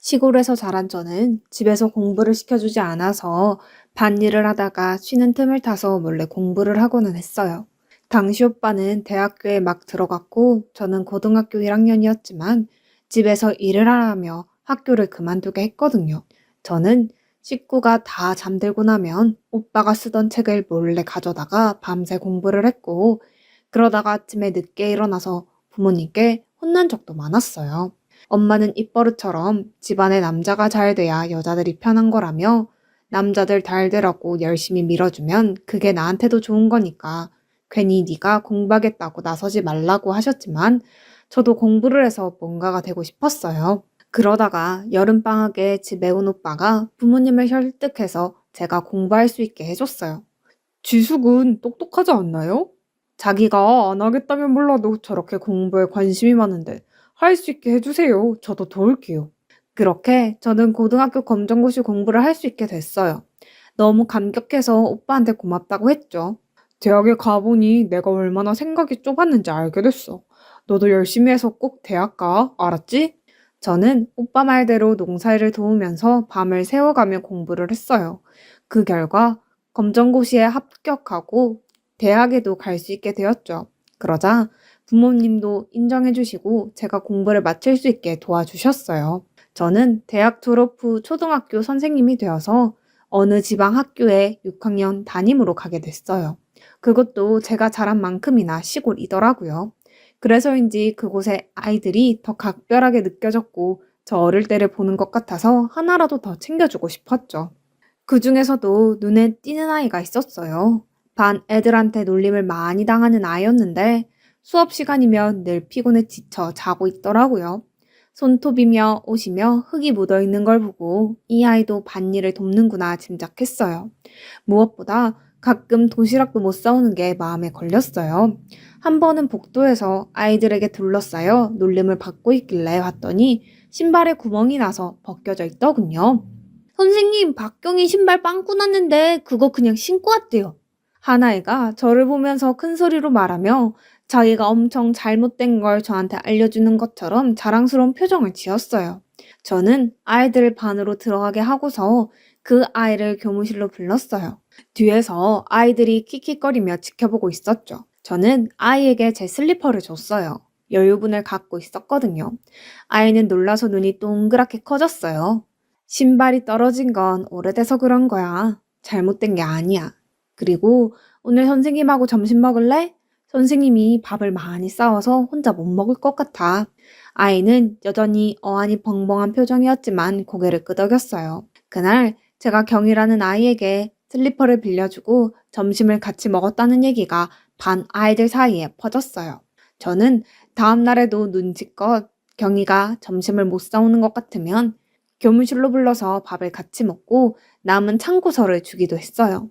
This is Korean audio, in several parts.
시골에서 자란 저는 집에서 공부를 시켜주지 않아서 밭일을 하다가 쉬는 틈을 타서 몰래 공부를 하고는 했어요. 당시 오빠는 대학교에 막 들어갔고 저는 고등학교 1학년이었지만 집에서 일을 하라며 학교를 그만두게 했거든요. 저는 식구가 다 잠들고 나면 오빠가 쓰던 책을 몰래 가져다가 밤새 공부를 했고 그러다가 아침에 늦게 일어나서 부모님께 혼난 적도 많았어요. 엄마는 입버릇처럼 집안에 남자가 잘 돼야 여자들이 편한 거라며 남자들 잘 되라고 열심히 밀어주면 그게 나한테도 좋은 거니까 괜히 네가 공부하겠다고 나서지 말라고 하셨지만 저도 공부를 해서 뭔가가 되고 싶었어요. 그러다가 여름방학에 집에 온 오빠가 부모님을 설득해서 제가 공부할 수 있게 해줬어요. 지숙은 똑똑하지 않나요? 자기가 안 하겠다면 몰라도 저렇게 공부에 관심이 많은데 할 수 있게 해주세요. 저도 도울게요. 그렇게 저는 고등학교 검정고시 공부를 할 수 있게 됐어요. 너무 감격해서 오빠한테 고맙다고 했죠. 대학에 가보니 내가 얼마나 생각이 좁았는지 알게 됐어. 너도 열심히 해서 꼭 대학 가. 알았지? 저는 오빠 말대로 농사일을 도우면서 밤을 새워가며 공부를 했어요. 그 결과 검정고시에 합격하고 대학에도 갈 수 있게 되었죠. 그러자 부모님도 인정해 주시고 제가 공부를 마칠 수 있게 도와주셨어요. 저는 대학 졸업 후 초등학교 선생님이 되어서 어느 지방 학교에 6학년 담임으로 가게 됐어요. 그것도 제가 잘한 만큼이나 시골이더라고요. 그래서인지 그곳의 아이들이 더 각별하게 느껴졌고 저 어릴 때를 보는 것 같아서 하나라도 더 챙겨주고 싶었죠. 그 중에서도 눈에 띄는 아이가 있었어요. 반 애들한테 놀림을 많이 당하는 아이였는데 수업 시간이면 늘 피곤에 지쳐 자고 있더라고요. 손톱이며 옷이며 흙이 묻어 있는 걸 보고 이 아이도 밭일을 돕는구나 짐작했어요. 무엇보다 가끔 도시락도 못 싸오는 게 마음에 걸렸어요. 한 번은 복도에서 아이들에게 둘러싸여 놀림을 받고 있길래 봤더니 신발에 구멍이 나서 벗겨져 있더군요. 선생님, 박경희 신발 빵꾸 났는데 그거 그냥 신고 왔대요. 하나이가 저를 보면서 큰 소리로 말하며 자기가 엄청 잘못된 걸 저한테 알려주는 것처럼 자랑스러운 표정을 지었어요. 저는 아이들을 반으로 들어가게 하고서 그 아이를 교무실로 불렀어요. 뒤에서 아이들이 킥킥거리며 지켜보고 있었죠. 저는 아이에게 제 슬리퍼를 줬어요. 여유분을 갖고 있었거든요. 아이는 놀라서 눈이 동그랗게 커졌어요. 신발이 떨어진 건 오래돼서 그런 거야. 잘못된 게 아니야. 그리고 오늘 선생님하고 점심 먹을래? 선생님이 밥을 많이 싸워서 혼자 못 먹을 것 같아. 아이는 여전히 어안이 벙벙한 표정이었지만 고개를 끄덕였어요. 그날 제가 경이라는 아이에게 슬리퍼를 빌려주고 점심을 같이 먹었다는 얘기가 반 아이들 사이에 퍼졌어요. 저는 다음 날에도 눈치껏 경이가 점심을 못 싸오는 것 같으면 교무실로 불러서 밥을 같이 먹고 남은 참고서를 주기도 했어요.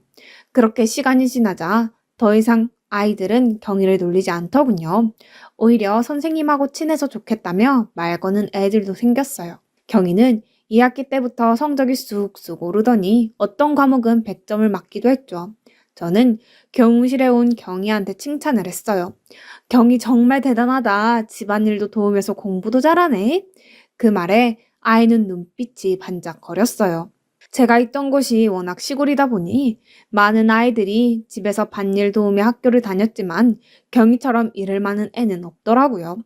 그렇게 시간이 지나자 더 이상 아이들은 경희를 놀리지 않더군요. 오히려 선생님하고 친해서 좋겠다며 말 거는 애들도 생겼어요. 경희는 2학기 때부터 성적이 쑥쑥 오르더니 어떤 과목은 100점을 맞기도 했죠. 저는 교무실에 온 경희한테 칭찬을 했어요. 경희 정말 대단하다. 집안일도 도우면서 공부도 잘하네. 그 말에 아이는 눈빛이 반짝거렸어요. 제가 있던 곳이 워낙 시골이다 보니 많은 아이들이 집에서 밭일 도우며 학교를 다녔지만 경희처럼 일을 많은 애는 없더라고요.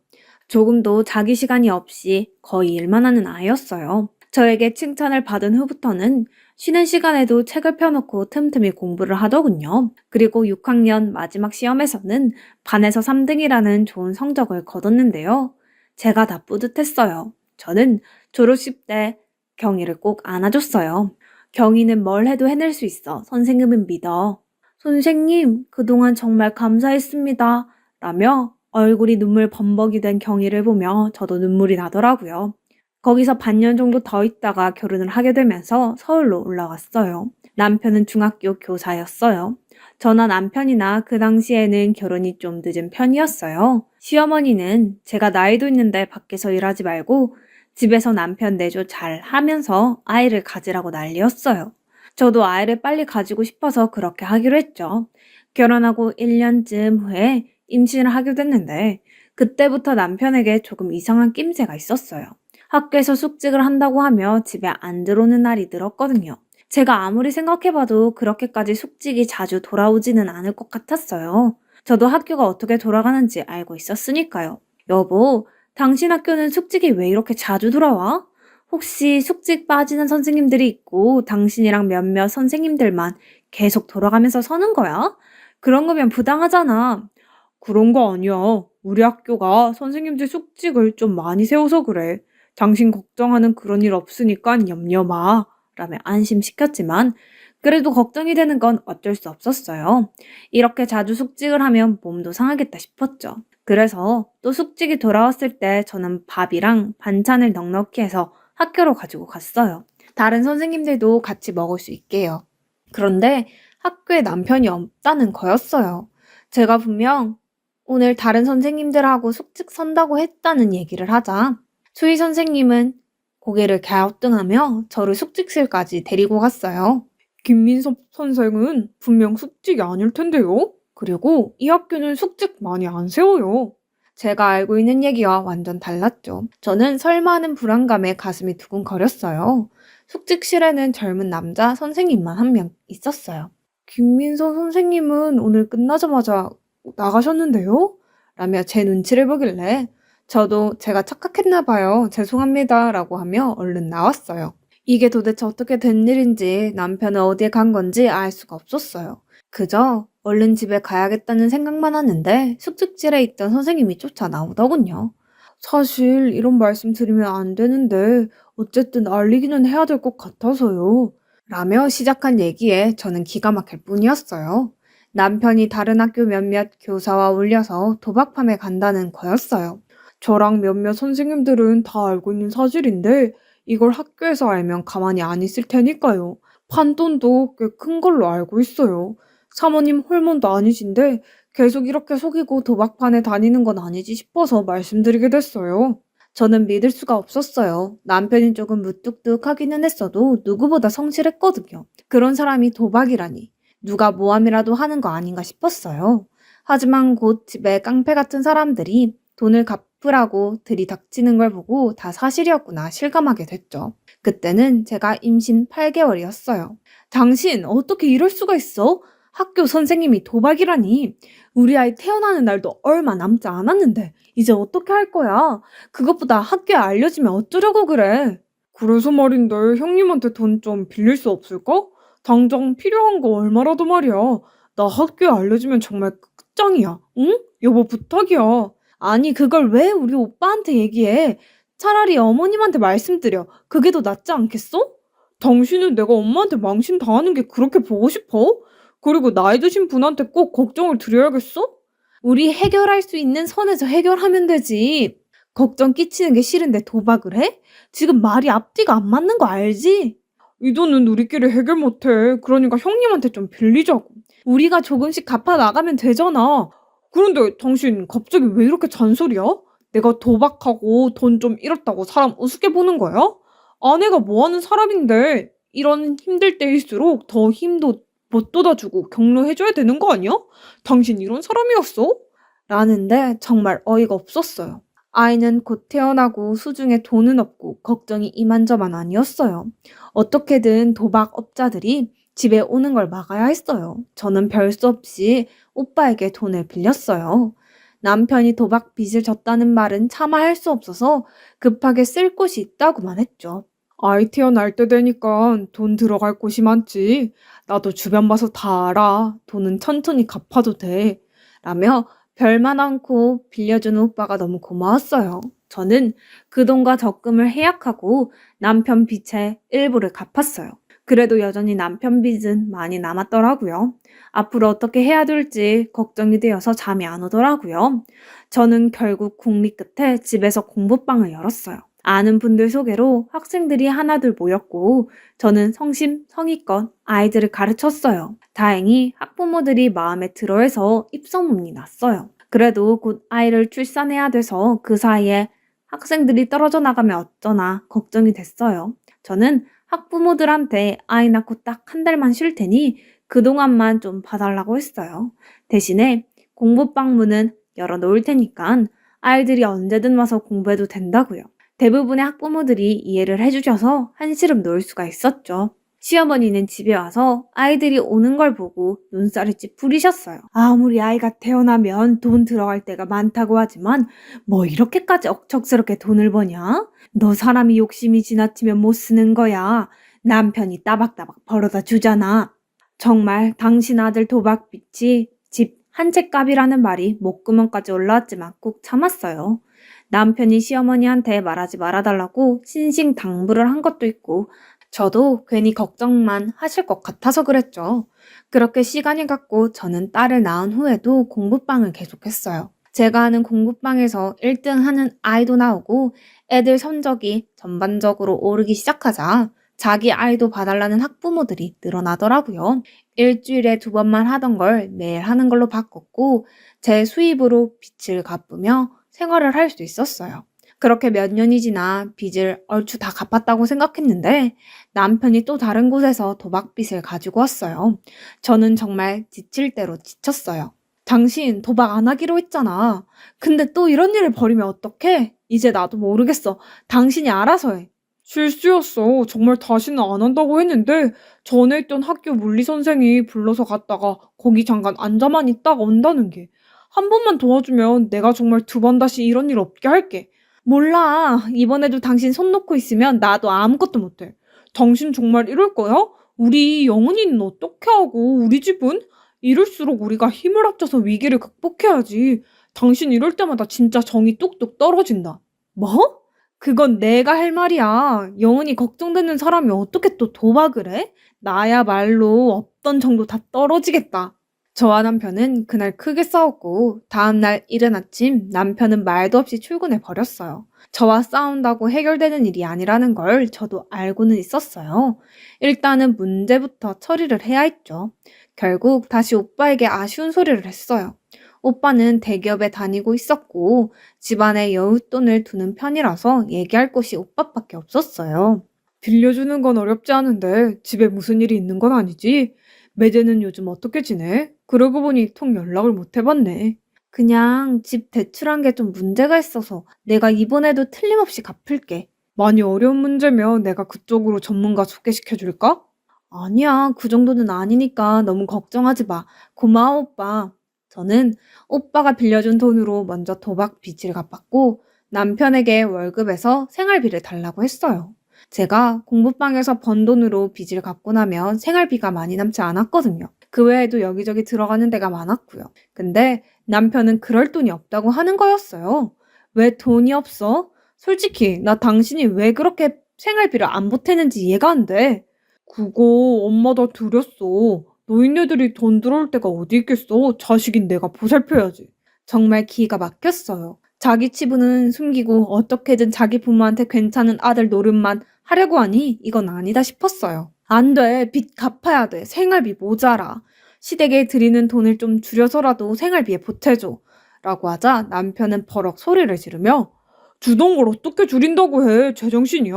조금도 자기 시간이 없이 거의 일만 하는 아이였어요. 저에게 칭찬을 받은 후부터는 쉬는 시간에도 책을 펴놓고 틈틈이 공부를 하더군요. 그리고 6학년 마지막 시험에서는 반에서 3등이라는 좋은 성적을 거뒀는데요. 제가 다 뿌듯했어요. 저는 졸업식 때 경희를 꼭 안아줬어요. 경희는 뭘 해도 해낼 수 있어. 선생님은 믿어. 선생님, 그동안 정말 감사했습니다. 라며 얼굴이 눈물 범벅이 된 경희를 보며 저도 눈물이 나더라고요. 거기서 반년 정도 더 있다가 결혼을 하게 되면서 서울로 올라왔어요. 남편은 중학교 교사였어요. 저나 남편이나 그 당시에는 결혼이 좀 늦은 편이었어요. 시어머니는 제가 나이도 있는데 밖에서 일하지 말고 집에서 남편 내조 잘 하면서 아이를 가지라고 난리였어요. 저도 아이를 빨리 가지고 싶어서 그렇게 하기로 했죠. 결혼하고 1년쯤 후에 임신을 하게 됐는데 그때부터 남편에게 조금 이상한 낌새가 있었어요. 학교에서 숙직을 한다고 하며 집에 안 들어오는 날이 늘었거든요. 제가 아무리 생각해봐도 그렇게까지 숙직이 자주 돌아오지는 않을 것 같았어요. 저도 학교가 어떻게 돌아가는지 알고 있었으니까요. 여보, 당신 학교는 숙직이 왜 이렇게 자주 돌아와? 혹시 숙직 빠지는 선생님들이 있고 당신이랑 몇몇 선생님들만 계속 돌아가면서 서는 거야? 그런 거면 부당하잖아. 그런 거 아니야. 우리 학교가 선생님들 숙직을 좀 많이 세워서 그래. 당신 걱정하는 그런 일 없으니까 염려 마. 라며 안심시켰지만 그래도 걱정이 되는 건 어쩔 수 없었어요. 이렇게 자주 숙직을 하면 몸도 상하겠다 싶었죠. 그래서 또 숙직이 돌아왔을 때 저는 밥이랑 반찬을 넉넉히 해서 학교로 가지고 갔어요. 다른 선생님들도 같이 먹을 수 있게요. 그런데 학교에 남편이 없다는 거였어요. 제가 분명 오늘 다른 선생님들하고 숙직 선다고 했다는 얘기를 하자 수희 선생님은 고개를 갸우뚱하며 저를 숙직실까지 데리고 갔어요. 김민섭 선생은 분명 숙직이 아닐 텐데요. 그리고 이 학교는 숙직 많이 안 세워요. 제가 알고 있는 얘기와 완전 달랐죠. 저는 설마하는 불안감에 가슴이 두근거렸어요. 숙직실에는 젊은 남자 선생님만 한 명 있었어요. 김민서 선생님은 오늘 끝나자마자 나가셨는데요? 라며 제 눈치를 보길래 저도 제가 착각했나 봐요. 죄송합니다. 라고 하며 얼른 나왔어요. 이게 도대체 어떻게 된 일인지 남편은 어디에 간 건지 알 수가 없었어요. 그저 얼른 집에 가야겠다는 생각만 하는데 숙직실에 있던 선생님이 쫓아 나오더군요. 사실 이런 말씀 드리면 안 되는데 어쨌든 알리기는 해야 될 것 같아서요. 라며 시작한 얘기에 저는 기가 막힐 뿐이었어요. 남편이 다른 학교 몇몇 교사와 올려서 도박판에 간다는 거였어요. 저랑 몇몇 선생님들은 다 알고 있는 사실인데 이걸 학교에서 알면 가만히 안 있을 테니까요. 판돈도 꽤 큰 걸로 알고 있어요. 사모님 홀몬도 아니신데 계속 이렇게 속이고 도박판에 다니는 건 아니지 싶어서 말씀드리게 됐어요. 저는 믿을 수가 없었어요. 남편이 조금 무뚝뚝하기는 했어도 누구보다 성실했거든요. 그런 사람이 도박이라니. 누가 모함이라도 하는 거 아닌가 싶었어요. 하지만 곧 집에 깡패 같은 사람들이 돈을 갚으라고 들이닥치는 걸 보고 다 사실이었구나 실감하게 됐죠. 그때는 제가 임신 8개월이었어요. 당신 어떻게 이럴 수가 있어? 학교 선생님이 도박이라니. 우리 아이 태어나는 날도 얼마 남지 않았는데 이제 어떻게 할 거야? 그것보다 학교에 알려지면 어쩌려고 그래? 그래서 말인데 형님한테 돈 좀 빌릴 수 없을까? 당장 필요한 거 얼마라도 말이야. 나 학교에 알려지면 정말 끝장이야. 응? 여보 부탁이야. 아니 그걸 왜 우리 오빠한테 얘기해? 차라리 어머님한테 말씀드려. 그게 더 낫지 않겠어? 당신은 내가 엄마한테 망신 당하는 게 그렇게 보고 싶어? 그리고 나이 드신 분한테 꼭 걱정을 드려야겠어? 우리 해결할 수 있는 선에서 해결하면 되지. 걱정 끼치는 게 싫은데 도박을 해? 지금 말이 앞뒤가 안 맞는 거 알지? 이 돈은 우리끼리 해결 못해. 그러니까 형님한테 좀 빌리자고. 우리가 조금씩 갚아 나가면 되잖아. 그런데 당신 갑자기 왜 이렇게 잔소리야? 내가 도박하고 돈 좀 잃었다고 사람 우습게 보는 거야? 아내가 뭐 하는 사람인데 이런 힘들 때일수록 더 힘도 못 쏟아주고 격려해줘야 되는 거 아니야? 당신 이런 사람이었어? 라는데 정말 어이가 없었어요. 아이는 곧 태어나고 수중에 돈은 없고 걱정이 이만저만 아니었어요. 어떻게든 도박업자들이 집에 오는 걸 막아야 했어요. 저는 별 수 없이 오빠에게 돈을 빌렸어요. 남편이 도박 빚을 졌다는 말은 차마 할 수 없어서 급하게 쓸 곳이 있다고만 했죠. 아이 태어날 때 되니까 돈 들어갈 곳이 많지. 나도 주변 봐서 다 알아. 돈은 천천히 갚아도 돼. 라며 별만 않고 빌려주는 오빠가 너무 고마웠어요. 저는 그 돈과 적금을 해약하고 남편 빚의 일부를 갚았어요. 그래도 여전히 남편 빚은 많이 남았더라고요. 앞으로 어떻게 해야 될지 걱정이 되어서 잠이 안 오더라고요. 저는 결국 궁리 끝에 집에서 공부방을 열었어요. 아는 분들 소개로 학생들이 하나둘 모였고 저는 성심성의껏 아이들을 가르쳤어요. 다행히 학부모들이 마음에 들어해서 입소문이 났어요. 그래도 곧 아이를 출산해야 돼서 그 사이에 학생들이 떨어져 나가면 어쩌나 걱정이 됐어요. 저는 학부모들한테 아이 낳고 딱 한 달만 쉴 테니 그동안만 좀 봐달라고 했어요. 대신에 공부방 문은 열어놓을 테니까 아이들이 언제든 와서 공부해도 된다고요. 대부분의 학부모들이 이해를 해주셔서 한시름 놓을 수가 있었죠. 시어머니는 집에 와서 아이들이 오는 걸 보고 눈살을 찌푸리셨어요. 아무리 아이가 태어나면 돈 들어갈 때가 많다고 하지만 뭐 이렇게까지 억척스럽게 돈을 버냐? 너 사람이 욕심이 지나치면 못 쓰는 거야. 남편이 따박따박 벌어다 주잖아. 정말 당신 아들 도박빚이 집 한 채 값이라는 말이 목구멍까지 올라왔지만 꾹 참았어요. 남편이 시어머니한테 말하지 말아달라고 신신당부를 한 것도 있고 저도 괜히 걱정만 하실 것 같아서 그랬죠. 그렇게 시간이 갔고 저는 딸을 낳은 후에도 공부방을 계속했어요. 제가 하는 공부방에서 1등 하는 아이도 나오고 애들 성적이 전반적으로 오르기 시작하자 자기 아이도 봐달라는 학부모들이 늘어나더라고요. 일주일에 2번만 하던 걸 매일 하는 걸로 바꿨고 제 수입으로 빚을 갚으며 생활을 할 수 있었어요. 그렇게 몇 년이 지나 빚을 얼추 다 갚았다고 생각했는데 남편이 또 다른 곳에서 도박빚을 가지고 왔어요. 저는 정말 지칠 대로 지쳤어요. 당신 도박 안 하기로 했잖아. 근데 또 이런 일을 벌이면 어떡해? 이제 나도 모르겠어. 당신이 알아서 해. 실수였어. 정말 다시는 안 한다고 했는데 전에 있던 학교 물리 선생이 불러서 갔다가 거기 잠깐 앉아만 있다가 온다는 게. 한 번만 도와주면 내가 정말 2번 다시 이런 일 없게 할게. 몰라. 이번에도 당신 손 놓고 있으면 나도 아무것도 못해. 당신 정말 이럴 거야? 우리 영은이는 어떻게 하고 우리 집은? 이럴수록 우리가 힘을 합쳐서 위기를 극복해야지. 당신 이럴 때마다 진짜 정이 뚝뚝 떨어진다. 뭐? 그건 내가 할 말이야. 영은이 걱정되는 사람이 어떻게 또 도박을 해? 나야말로 없던 정도 다 떨어지겠다. 저와 남편은 그날 크게 싸웠고 다음날 이른 아침 남편은 말도 없이 출근해 버렸어요. 저와 싸운다고 해결되는 일이 아니라는 걸 저도 알고는 있었어요. 일단은 문제부터 처리를 해야 했죠. 결국 다시 오빠에게 아쉬운 소리를 했어요. 오빠는 대기업에 다니고 있었고 집안에 여윳돈을 두는 편이라서 얘기할 곳이 오빠밖에 없었어요. 빌려주는 건 어렵지 않은데 집에 무슨 일이 있는 건 아니지? 매제는 요즘 어떻게 지내? 그러고 보니 통 연락을 못 해봤네. 그냥 집 대출한 게 좀 문제가 있어서 내가 이번에도 틀림없이 갚을게. 많이 어려운 문제면 내가 그쪽으로 전문가 소개시켜줄까? 아니야, 그 정도는 아니니까 너무 걱정하지 마. 고마워, 오빠. 저는 오빠가 빌려준 돈으로 먼저 도박 빚을 갚았고 남편에게 월급에서 생활비를 달라고 했어요. 제가 공부방에서 번 돈으로 빚을 갚고 나면 생활비가 많이 남지 않았거든요. 그 외에도 여기저기 들어가는 데가 많았고요. 근데 남편은 그럴 돈이 없다고 하는 거였어요. 왜 돈이 없어? 솔직히 나 당신이 왜 그렇게 생활비를 안 보태는지 이해가 안 돼. 그거 엄마 다 드렸어. 노인네들이 돈 들어올 때가 어디 있겠어. 자식인 내가 보살펴야지. 정말 기가 막혔어요. 자기 치부는 숨기고 어떻게든 자기 부모한테 괜찮은 아들 노릇만 하려고 하니 이건 아니다 싶었어요. 안 돼. 빚 갚아야 돼. 생활비 모자라. 시댁에 드리는 돈을 좀 줄여서라도 생활비에 보태줘. 라고 하자 남편은 버럭 소리를 지르며 주던 걸 어떻게 줄인다고 해. 제정신이야?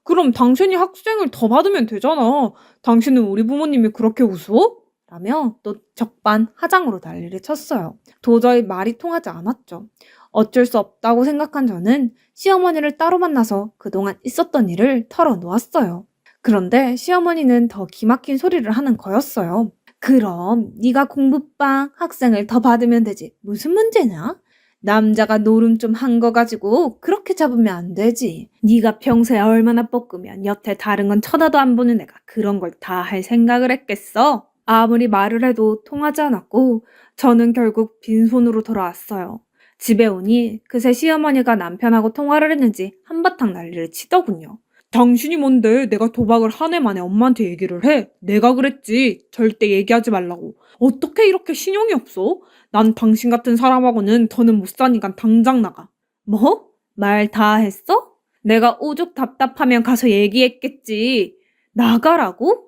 그럼 당신이 학생을 더 받으면 되잖아. 당신은 우리 부모님이 그렇게 우스워? 라며 또 적반하장으로 난리를 쳤어요. 도저히 말이 통하지 않았죠. 어쩔 수 없다고 생각한 저는 시어머니를 따로 만나서 그동안 있었던 일을 털어놓았어요. 그런데 시어머니는 더 기막힌 소리를 하는 거였어요. 그럼 네가 공부방 학생을 더 받으면 되지. 무슨 문제냐? 남자가 노름 좀 한 거 가지고 그렇게 잡으면 안 되지. 네가 평소에 얼마나 뻐꾸면 여태 다른 건 쳐다도 안 보는 애가 그런 걸 다 할 생각을 했겠어? 아무리 말을 해도 통하지 않았고 저는 결국 빈손으로 돌아왔어요. 집에 오니 그새 시어머니가 남편하고 통화를 했는지 한바탕 난리를 치더군요. 당신이 뭔데 내가 도박을 한 해 만에 엄마한테 얘기를 해? 내가 그랬지. 절대 얘기하지 말라고. 어떻게 이렇게 신용이 없어? 난 당신 같은 사람하고는 더는 못 사니까 당장 나가. 뭐? 말 다 했어? 내가 오죽 답답하면 가서 얘기했겠지. 나가라고?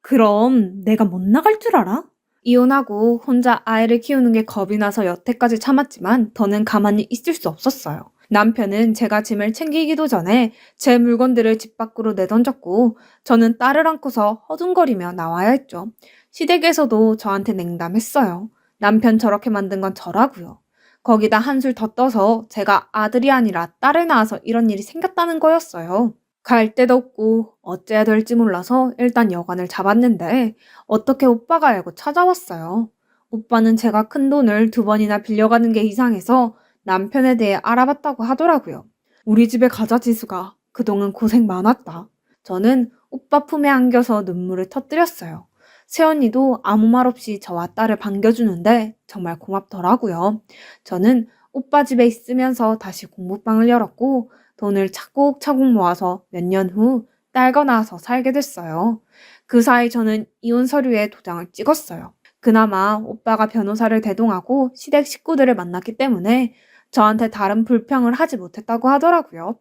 그럼 내가 못 나갈 줄 알아? 이혼하고 혼자 아이를 키우는 게 겁이 나서 여태까지 참았지만 더는 가만히 있을 수 없었어요. 남편은 제가 짐을 챙기기도 전에 제 물건들을 집 밖으로 내던졌고 저는 딸을 안고서 허둥거리며 나와야 했죠. 시댁에서도 저한테 냉담했어요. 남편 저렇게 만든 건 저라고요. 거기다 한술 더 떠서 제가 아들이 아니라 딸을 낳아서 이런 일이 생겼다는 거였어요. 갈 데도 없고 어째야 될지 몰라서 일단 여관을 잡았는데 어떻게 오빠가 알고 찾아왔어요. 오빠는 제가 큰 돈을 2번이나 빌려가는 게 이상해서 남편에 대해 알아봤다고 하더라고요. 우리 집에 가자 지수가. 그동안 고생 많았다. 저는 오빠 품에 안겨서 눈물을 터뜨렸어요. 새언니도 아무 말 없이 저와 딸을 반겨주는데 정말 고맙더라고요. 저는 오빠 집에 있으면서 다시 공부방을 열었고 돈을 차곡차곡 모아서 몇 년 후 딸과 나와서 살게 됐어요. 그 사이 저는 이혼 서류에 도장을 찍었어요. 그나마 오빠가 변호사를 대동하고 시댁 식구들을 만났기 때문에 저한테 다른 불평을 하지 못했다고 하더라고요.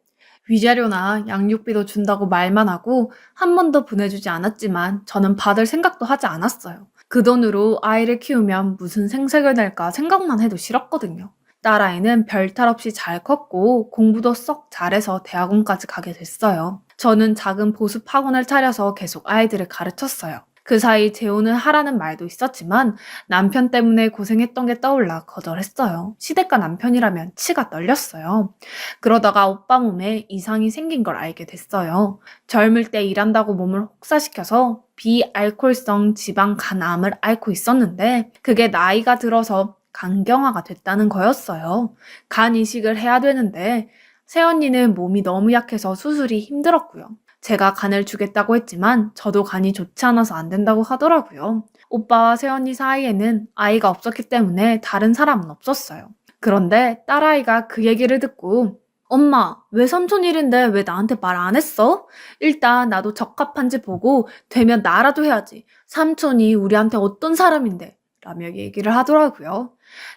위자료나 양육비도 준다고 말만 하고 한 번도 보내주지 않았지만 저는 받을 생각도 하지 않았어요. 그 돈으로 아이를 키우면 무슨 생색을 낼까 생각만 해도 싫었거든요. 딸아이는 별탈 없이 잘 컸고 공부도 썩 잘해서 대학원까지 가게 됐어요. 저는 작은 보습 학원을 차려서 계속 아이들을 가르쳤어요. 그 사이 재혼을 하라는 말도 있었지만 남편 때문에 고생했던 게 떠올라 거절했어요. 시댁과 남편이라면 치가 떨렸어요. 그러다가 오빠 몸에 이상이 생긴 걸 알게 됐어요. 젊을 때 일한다고 몸을 혹사시켜서 비알코올성 지방 간암을 앓고 있었는데 그게 나이가 들어서 간경화가 됐다는 거였어요. 간 이식을 해야 되는데 새언니는 몸이 너무 약해서 수술이 힘들었고요. 제가 간을 주겠다고 했지만 저도 간이 좋지 않아서 안 된다고 하더라고요. 오빠와 새언니 사이에는 아이가 없었기 때문에 다른 사람은 없었어요. 그런데 딸아이가 그 얘기를 듣고 엄마, 외삼촌 일인데 왜 나한테 말 안 했어? 일단 나도 적합한지 보고 되면 나라도 해야지. 삼촌이 우리한테 어떤 사람인데? 라며 얘기를 하더라고요.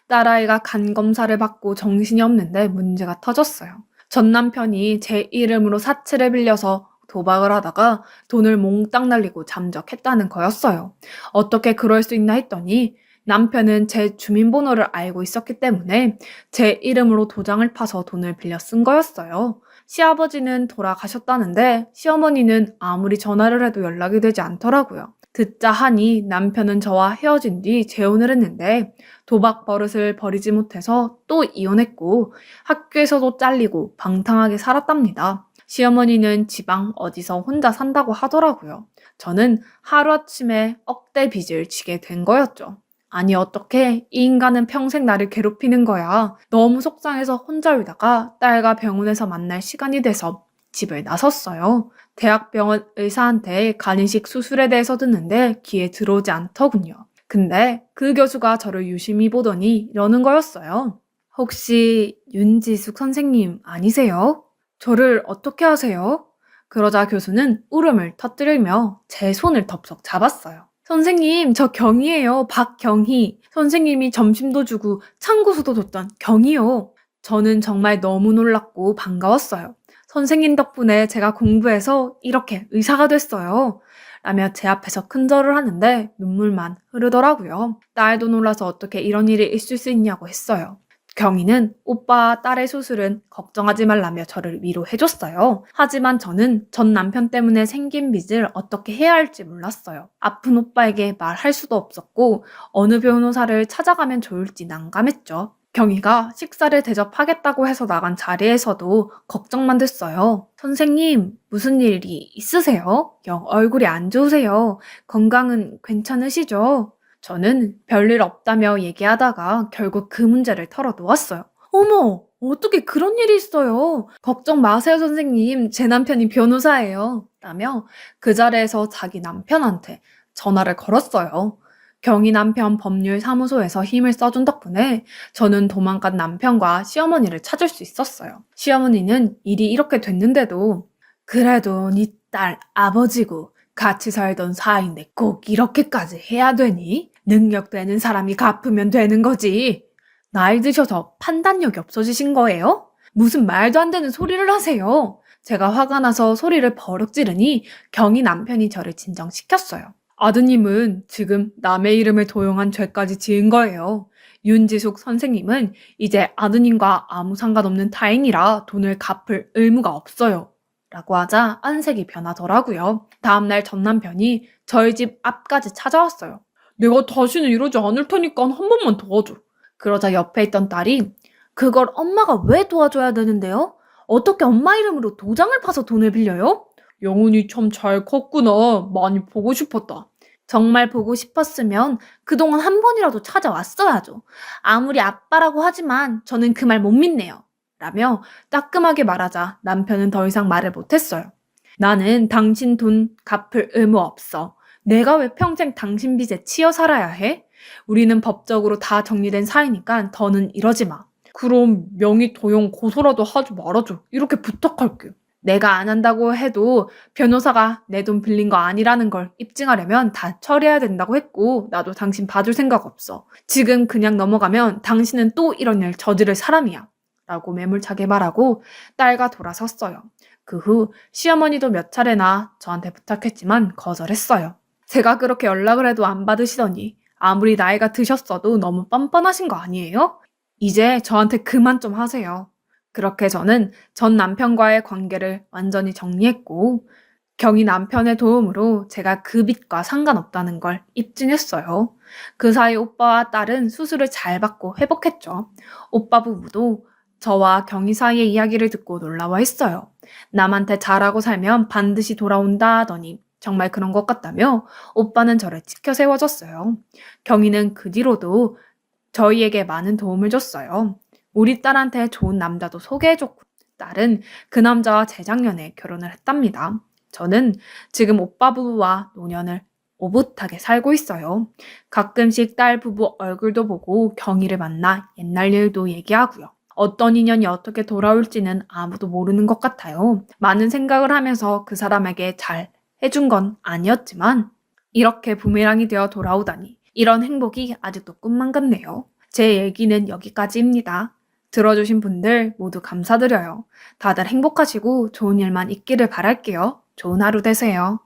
딸아이가 간 검사를 받고 정신이 없는데 문제가 터졌어요. 전 남편이 제 이름으로 사채를 빌려서 도박을 하다가 돈을 몽땅 날리고 잠적했다는 거였어요. 어떻게 그럴 수 있나 했더니 남편은 제 주민번호를 알고 있었기 때문에 제 이름으로 도장을 파서 돈을 빌려 쓴 거였어요. 시아버지는 돌아가셨다는데 시어머니는 아무리 전화를 해도 연락이 되지 않더라고요. 듣자 하니 남편은 저와 헤어진 뒤 재혼을 했는데 도박 버릇을 버리지 못해서 또 이혼했고 학교에서도 잘리고 방탕하게 살았답니다. 시어머니는 지방 어디서 혼자 산다고 하더라고요. 저는 하루아침에 억대 빚을 지게 된 거였죠. 아니 어떻게 이 인간은 평생 나를 괴롭히는 거야. 너무 속상해서 혼자 울다가 딸과 병원에서 만날 시간이 돼서 집을 나섰어요. 대학병원 의사한테 간이식 수술에 대해서 듣는데 귀에 들어오지 않더군요. 근데 그 교수가 저를 유심히 보더니 이러는 거였어요. 혹시 윤지숙 선생님 아니세요? 저를 어떻게 아세요? 그러자 교수는 울음을 터뜨리며 제 손을 덥석 잡았어요. 선생님, 저 경희예요. 박경희. 선생님이 점심도 주고 참고서도 줬던 경희요. 저는 정말 너무 놀랐고 반가웠어요. 선생님 덕분에 제가 공부해서 이렇게 의사가 됐어요. 라며 제 앞에서 큰절을 하는데 눈물만 흐르더라고요. 딸도 놀라서 어떻게 이런 일이 있을 수 있냐고 했어요. 경희는 오빠와 딸의 수술은 걱정하지 말라며 저를 위로해줬어요. 하지만 저는 전 남편 때문에 생긴 빚을 어떻게 해야 할지 몰랐어요. 아픈 오빠에게 말할 수도 없었고 어느 변호사를 찾아가면 좋을지 난감했죠. 경희가 식사를 대접하겠다고 해서 나간 자리에서도 걱정만 됐어요. 선생님, 무슨 일이 있으세요? 영 얼굴이 안 좋으세요. 건강은 괜찮으시죠? 저는 별일 없다며 얘기하다가 결국 그 문제를 털어놓았어요. 어머, 어떻게 그런 일이 있어요? 걱정 마세요, 선생님. 제 남편이 변호사예요. 라며 그 자리에서 자기 남편한테 전화를 걸었어요. 경희 남편 법률사무소에서 힘을 써준 덕분에 저는 도망간 남편과 시어머니를 찾을 수 있었어요. 시어머니는 일이 이렇게 됐는데도 그래도 네 딸 아버지고 같이 살던 사이인데 꼭 이렇게까지 해야 되니? 능력 되는 사람이 갚으면 되는 거지. 나이 드셔서 판단력이 없어지신 거예요? 무슨 말도 안 되는 소리를 하세요. 제가 화가 나서 소리를 버럭 지르니 경희 남편이 저를 진정시켰어요. 아드님은 지금 남의 이름을 도용한 죄까지 지은 거예요. 윤지숙 선생님은 이제 아드님과 아무 상관없는 타인이라 돈을 갚을 의무가 없어요. 라고 하자 안색이 변하더라고요. 다음날 전 남편이 저희 집 앞까지 찾아왔어요. 내가 다시는 이러지 않을 테니까 한 번만 도와줘. 그러자 옆에 있던 딸이 그걸 엄마가 왜 도와줘야 되는데요? 어떻게 엄마 이름으로 도장을 파서 돈을 빌려요? 영훈이 참 잘 컸구나. 많이 보고 싶었다. 정말 보고 싶었으면 그동안 한 번이라도 찾아왔어야죠. 아무리 아빠라고 하지만 저는 그 말 못 믿네요. 라며 따끔하게 말하자 남편은 더 이상 말을 못했어요. 나는 당신 돈 갚을 의무 없어. 내가 왜 평생 당신 빚에 치여 살아야 해? 우리는 법적으로 다 정리된 사이니까 더는 이러지 마. 그럼 명의 도용 고소라도 하지 말아줘. 이렇게 부탁할게. 내가 안 한다고 해도 변호사가 내 돈 빌린 거 아니라는 걸 입증하려면 다 처리해야 된다고 했고 나도 당신 봐줄 생각 없어. 지금 그냥 넘어가면 당신은 또 이런 일 저지를 사람이야. 라고 매몰차게 말하고 딸과 돌아섰어요. 그 후 시어머니도 몇 차례나 저한테 부탁했지만 거절했어요. 제가 그렇게 연락을 해도 안 받으시더니 아무리 나이가 드셨어도 너무 뻔뻔하신 거 아니에요? 이제 저한테 그만 좀 하세요. 그렇게 저는 전 남편과의 관계를 완전히 정리했고 경희 남편의 도움으로 제가 그 빚과 상관없다는 걸 입증했어요. 그 사이 오빠와 딸은 수술을 잘 받고 회복했죠. 오빠 부부도 저와 경희 사이의 이야기를 듣고 놀라워했어요. 남한테 잘하고 살면 반드시 돌아온다 하더니 정말 그런 것 같다며 오빠는 저를 지켜 세워줬어요. 경희는 그 뒤로도 저희에게 많은 도움을 줬어요. 우리 딸한테 좋은 남자도 소개해줬고 딸은 그 남자와 재작년에 결혼을 했답니다. 저는 지금 오빠 부부와 노년을 오붓하게 살고 있어요. 가끔씩 딸 부부 얼굴도 보고 경희를 만나 옛날 일도 얘기하고요. 어떤 인연이 어떻게 돌아올지는 아무도 모르는 것 같아요. 많은 생각을 하면서 그 사람에게 잘 해준 건 아니었지만 이렇게 부메랑이 되어 돌아오다니 이런 행복이 아직도 꿈만 같네요. 제 얘기는 여기까지입니다. 들어주신 분들 모두 감사드려요. 다들 행복하시고 좋은 일만 있기를 바랄게요. 좋은 하루 되세요.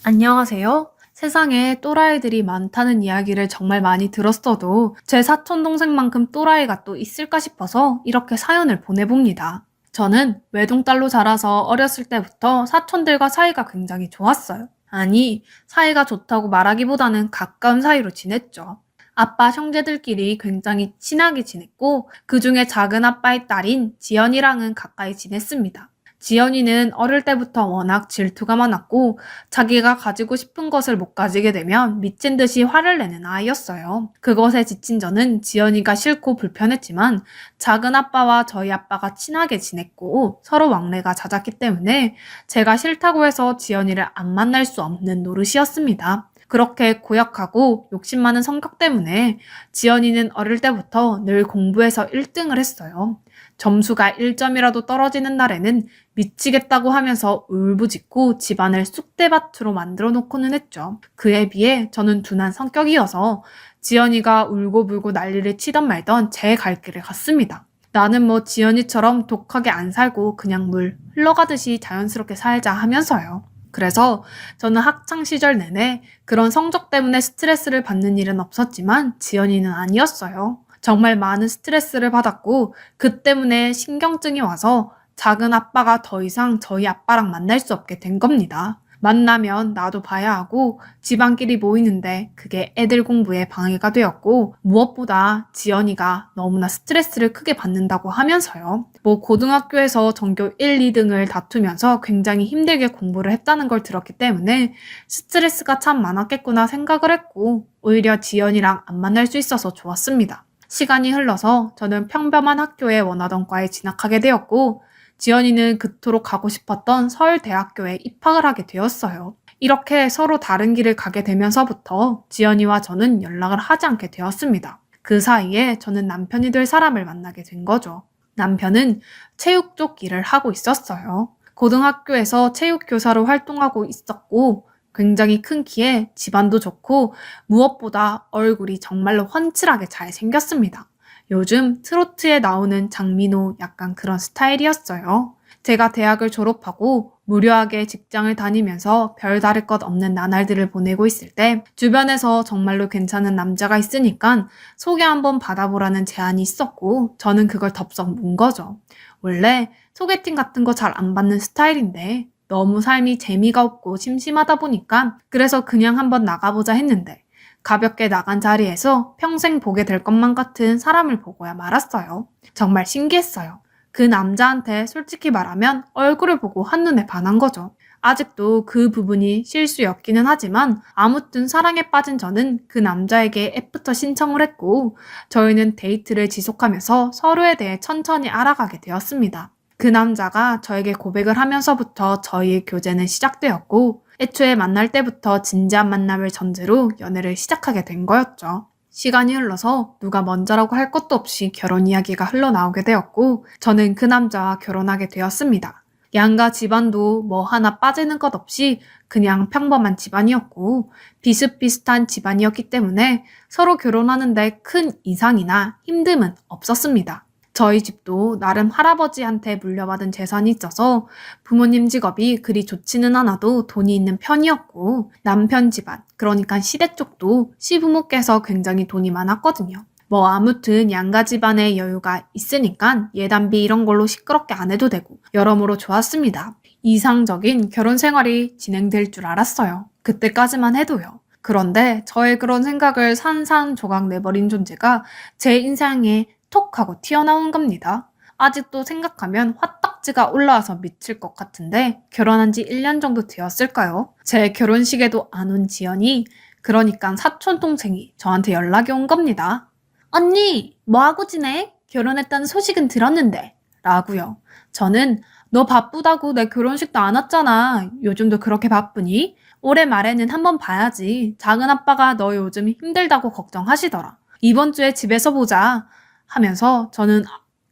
안녕하세요. 세상에 또라이들이 많다는 이야기를 정말 많이 들었어도 제 사촌 동생만큼 또라이가 또 있을까 싶어서 이렇게 사연을 보내봅니다. 저는 외동딸로 자라서 어렸을 때부터 사촌들과 사이가 굉장히 좋았어요. 아니, 사이가 좋다고 말하기보다는 가까운 사이로 지냈죠. 아빠 형제들끼리 굉장히 친하게 지냈고 그중에 작은 아빠의 딸인 지연이랑은 가까이 지냈습니다. 지연이는 어릴 때부터 워낙 질투가 많았고 자기가 가지고 싶은 것을 못 가지게 되면 미친 듯이 화를 내는 아이였어요. 그것에 지친 저는 지연이가 싫고 불편했지만 작은 아빠와 저희 아빠가 친하게 지냈고 서로 왕래가 잦았기 때문에 제가 싫다고 해서 지연이를 안 만날 수 없는 노릇이었습니다. 그렇게 고약하고 욕심 많은 성격 때문에 지연이는 어릴 때부터 늘 공부에서 1등을 했어요. 점수가 1점이라도 떨어지는 날에는 미치겠다고 하면서 울부짖고 집안을 쑥대밭으로 만들어 놓고는 했죠. 그에 비해 저는 둔한 성격이어서 지연이가 울고불고 난리를 치던 말던 제 갈 길을 갔습니다. 나는 뭐 지연이처럼 독하게 안 살고 그냥 물 흘러가듯이 자연스럽게 살자 하면서요. 그래서 저는 학창 시절 내내 그런 성적 때문에 스트레스를 받는 일은 없었지만 지연이는 아니었어요. 정말 많은 스트레스를 받았고 그 때문에 신경증이 와서 작은 아빠가 더 이상 저희 아빠랑 만날 수 없게 된 겁니다. 만나면 나도 봐야 하고 집안끼리 모이는데 그게 애들 공부에 방해가 되었고 무엇보다 지연이가 너무나 스트레스를 크게 받는다고 하면서요. 뭐 고등학교에서 전교 1, 2등을 다투면서 굉장히 힘들게 공부를 했다는 걸 들었기 때문에 스트레스가 참 많았겠구나 생각을 했고 오히려 지연이랑 안 만날 수 있어서 좋았습니다. 시간이 흘러서 저는 평범한 학교에 원하던 과에 진학하게 되었고 지연이는 그토록 가고 싶었던 서울대학교에 입학을 하게 되었어요. 이렇게 서로 다른 길을 가게 되면서부터 지연이와 저는 연락을 하지 않게 되었습니다. 그 사이에 저는 남편이 될 사람을 만나게 된 거죠. 남편은 체육 쪽 일을 하고 있었어요. 고등학교에서 체육교사로 활동하고 있었고 굉장히 큰 키에 집안도 좋고 무엇보다 얼굴이 정말로 훤칠하게 잘 생겼습니다. 요즘 트로트에 나오는 장민호 약간 그런 스타일이었어요. 제가 대학을 졸업하고 무료하게 직장을 다니면서 별다를 것 없는 나날들을 보내고 있을 때 주변에서 정말로 괜찮은 남자가 있으니까 소개 한번 받아보라는 제안이 있었고 저는 그걸 덥석 문 거죠. 원래 소개팅 같은 거 잘 안 받는 스타일인데 너무 삶이 재미가 없고 심심하다 보니까 그래서 그냥 한번 나가보자 했는데 가볍게 나간 자리에서 평생 보게 될 것만 같은 사람을 보고야 말았어요. 정말 신기했어요. 그 남자한테 솔직히 말하면 얼굴을 보고 한눈에 반한 거죠. 아직도 그 부분이 실수였기는 하지만 아무튼 사랑에 빠진 저는 그 남자에게 애프터 신청을 했고 저희는 데이트를 지속하면서 서로에 대해 천천히 알아가게 되었습니다. 그 남자가 저에게 고백을 하면서부터 저희의 교제는 시작되었고 애초에 만날 때부터 진지한 만남을 전제로 연애를 시작하게 된 거였죠. 시간이 흘러서 누가 먼저라고 할 것도 없이 결혼 이야기가 흘러나오게 되었고 저는 그 남자와 결혼하게 되었습니다. 양가 집안도 뭐 하나 빠지는 것 없이 그냥 평범한 집안이었고 비슷비슷한 집안이었기 때문에 서로 결혼하는데 큰 이상이나 힘듦은 없었습니다. 저희 집도 나름 할아버지한테 물려받은 재산이 있어서 부모님 직업이 그리 좋지는 않아도 돈이 있는 편이었고 남편 집안, 그러니까 시댁 쪽도 시부모께서 굉장히 돈이 많았거든요. 뭐 아무튼 양가 집안에 여유가 있으니까 예단비 이런 걸로 시끄럽게 안 해도 되고 여러모로 좋았습니다. 이상적인 결혼 생활이 진행될 줄 알았어요. 그때까지만 해도요. 그런데 저의 그런 생각을 산산조각 내버린 존재가 제 인생에 톡 하고 튀어나온 겁니다. 아직도 생각하면 화딱지가 올라와서 미칠 것 같은데 결혼한 지 1년 정도 되었을까요? 제 결혼식에도 안 온 지연이, 그러니까 사촌동생이 저한테 연락이 온 겁니다. 언니, 뭐하고 지내? 결혼했다는 소식은 들었는데. 라고요. 저는 너 바쁘다고 내 결혼식도 안 왔잖아. 요즘도 그렇게 바쁘니? 올해 말에는 한번 봐야지. 작은 아빠가 너 요즘 힘들다고 걱정하시더라. 이번 주에 집에서 보자. 하면서 저는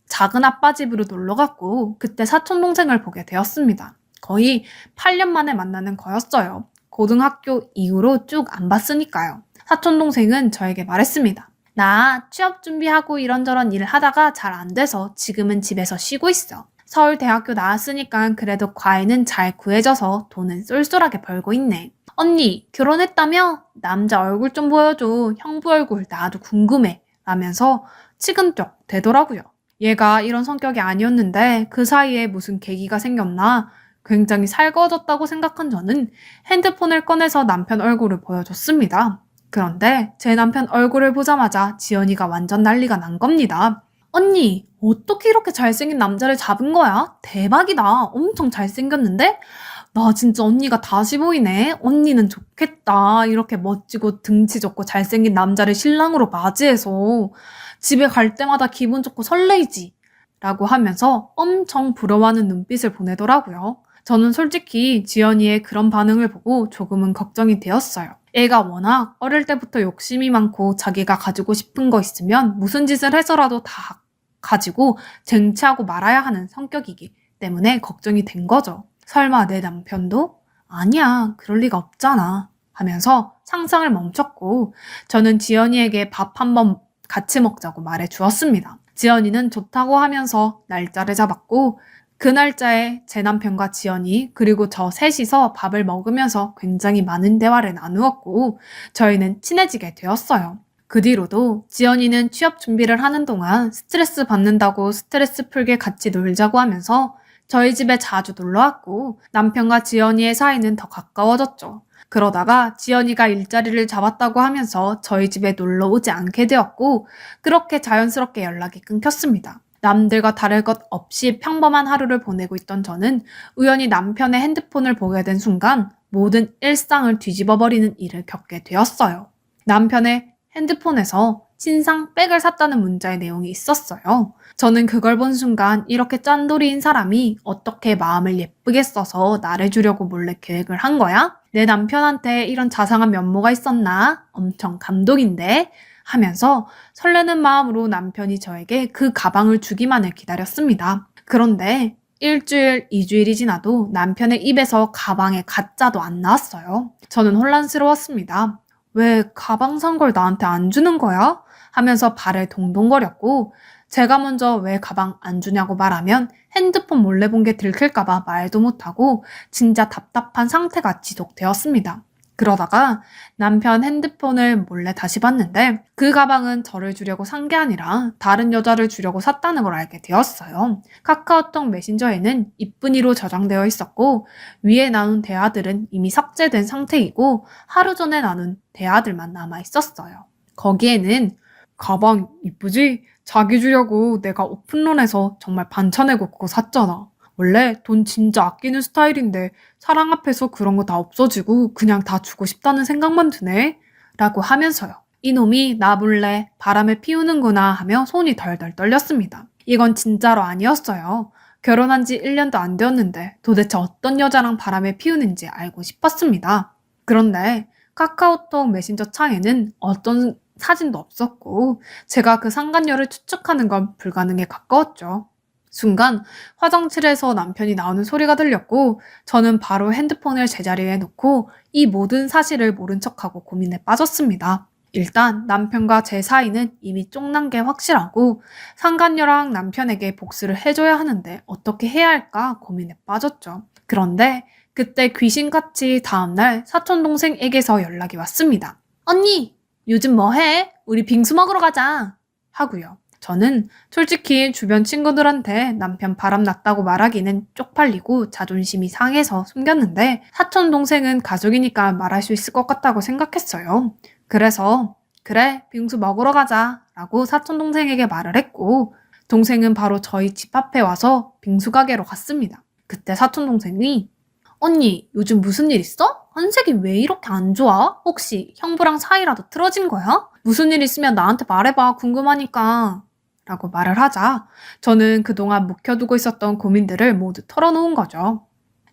작은 아빠 집으로 놀러 갔고 그때 사촌동생을 보게 되었습니다. 거의 8년 만에 만나는 거였어요. 고등학교 이후로 쭉 안 봤으니까요. 사촌동생은 저에게 말했습니다. 나 취업 준비하고 이런저런 일을 하다가 잘 안 돼서 지금은 집에서 쉬고 있어. 서울대학교 나왔으니까 그래도 과외는 잘 구해져서 돈은 쏠쏠하게 벌고 있네. 언니, 결혼했다며? 남자 얼굴 좀 보여줘. 형부 얼굴 나도 궁금해. 라면서 치근쩍 되더라고요. 얘가 이런 성격이 아니었는데 그 사이에 무슨 계기가 생겼나 굉장히 살거워졌다고 생각한 저는 핸드폰을 꺼내서 남편 얼굴을 보여줬습니다. 그런데 제 남편 얼굴을 보자마자 지연이가 완전 난리가 난 겁니다. 언니, 어떻게 이렇게 잘생긴 남자를 잡은 거야? 대박이다. 엄청 잘생겼는데? 나 진짜 언니가 다시 보이네. 언니는 좋겠다. 이렇게 멋지고 등치 좋고 잘생긴 남자를 신랑으로 맞이해서 집에 갈 때마다 기분 좋고 설레이지. 라고 하면서 엄청 부러워하는 눈빛을 보내더라고요. 저는 솔직히 지연이의 그런 반응을 보고 조금은 걱정이 되었어요. 애가 워낙 어릴 때부터 욕심이 많고 자기가 가지고 싶은 거 있으면 무슨 짓을 해서라도 다 가지고 쟁취하고 말아야 하는 성격이기 때문에 걱정이 된 거죠. 설마 내 남편도? 아니야, 그럴 리가 없잖아. 하면서 상상을 멈췄고 저는 지연이에게 밥 한번 같이 먹자고 말해 주었습니다. 지연이는 좋다고 하면서 날짜를 잡았고 그 날짜에 제 남편과 지연이 그리고 저 셋이서 밥을 먹으면서 굉장히 많은 대화를 나누었고 저희는 친해지게 되었어요. 그 뒤로도 지연이는 취업 준비를 하는 동안 스트레스 받는다고 스트레스 풀게 같이 놀자고 하면서 저희 집에 자주 놀러왔고 남편과 지연이의 사이는 더 가까워졌죠. 그러다가 지연이가 일자리를 잡았다고 하면서 저희 집에 놀러 오지 않게 되었고 그렇게 자연스럽게 연락이 끊겼습니다. 남들과 다를 것 없이 평범한 하루를 보내고 있던 저는 우연히 남편의 핸드폰을 보게 된 순간 모든 일상을 뒤집어버리는 일을 겪게 되었어요. 남편의 핸드폰에서 신상 백을 샀다는 문자의 내용이 있었어요. 저는 그걸 본 순간 이렇게 짠돌이인 사람이 어떻게 마음을 예쁘게 써서 나를 주려고 몰래 계획을 한 거야? 내 남편한테 이런 자상한 면모가 있었나? 엄청 감동인데? 하면서 설레는 마음으로 남편이 저에게 그 가방을 주기만을 기다렸습니다. 그런데 일주일, 2주일이 지나도 남편의 입에서 가방에 가짜도 안 나왔어요. 저는 혼란스러웠습니다. 왜 가방 산 걸 나한테 안 주는 거야? 하면서 발을 동동거렸고 제가 먼저 왜 가방 안 주냐고 말하면 핸드폰 몰래 본 게 들킬까봐 말도 못하고 진짜 답답한 상태가 지속되었습니다. 그러다가 남편 핸드폰을 몰래 다시 봤는데 그 가방은 저를 주려고 산 게 아니라 다른 여자를 주려고 샀다는 걸 알게 되었어요. 카카오톡 메신저에는 이쁜이로 저장되어 있었고 위에 나눈 대화들은 이미 삭제된 상태이고 하루 전에 나눈 대화들만 남아 있었어요. 거기에는 가방 이쁘지? 자기 주려고 내가 오픈런에서 정말 반차 내고 그거 샀잖아. 원래 돈 진짜 아끼는 스타일인데 사랑 앞에서 그런 거 다 없어지고 그냥 다 주고 싶다는 생각만 드네? 라고 하면서요. 이놈이 나 몰래 바람을 피우는구나 하며 손이 덜덜 떨렸습니다. 이건 진짜로 아니었어요. 결혼한 지 1년도 안 되었는데 도대체 어떤 여자랑 바람을 피우는지 알고 싶었습니다. 그런데 카카오톡 메신저 창에는 어떤 사진도 없었고 제가 그 상간녀를 추측하는 건 불가능에 가까웠죠. 순간 화장실에서 남편이 나오는 소리가 들렸고 저는 바로 핸드폰을 제자리에 놓고 이 모든 사실을 모른 척하고 고민에 빠졌습니다. 일단 남편과 제 사이는 이미 쫑난 게 확실하고 상간녀랑 남편에게 복수를 해줘야 하는데 어떻게 해야 할까 고민에 빠졌죠. 그런데 그때 귀신같이 다음날 사촌동생에게서 연락이 왔습니다. 언니! 요즘 뭐 해? 우리 빙수 먹으러 가자! 하고요. 저는 솔직히 주변 친구들한테 남편 바람 났다고 말하기는 쪽팔리고 자존심이 상해서 숨겼는데 사촌 동생은 가족이니까 말할 수 있을 것 같다고 생각했어요. 그래서 그래 빙수 먹으러 가자 라고 사촌 동생에게 말을 했고 동생은 바로 저희 집 앞에 와서 빙수 가게로 갔습니다. 그때 사촌 동생이 언니 요즘 무슨 일 있어? 한색이 왜 이렇게 안 좋아? 혹시 형부랑 사이라도 틀어진 거야? 무슨 일 있으면 나한테 말해봐 궁금하니까 라고 말을 하자 저는 그동안 묵혀두고 있었던 고민들을 모두 털어놓은 거죠.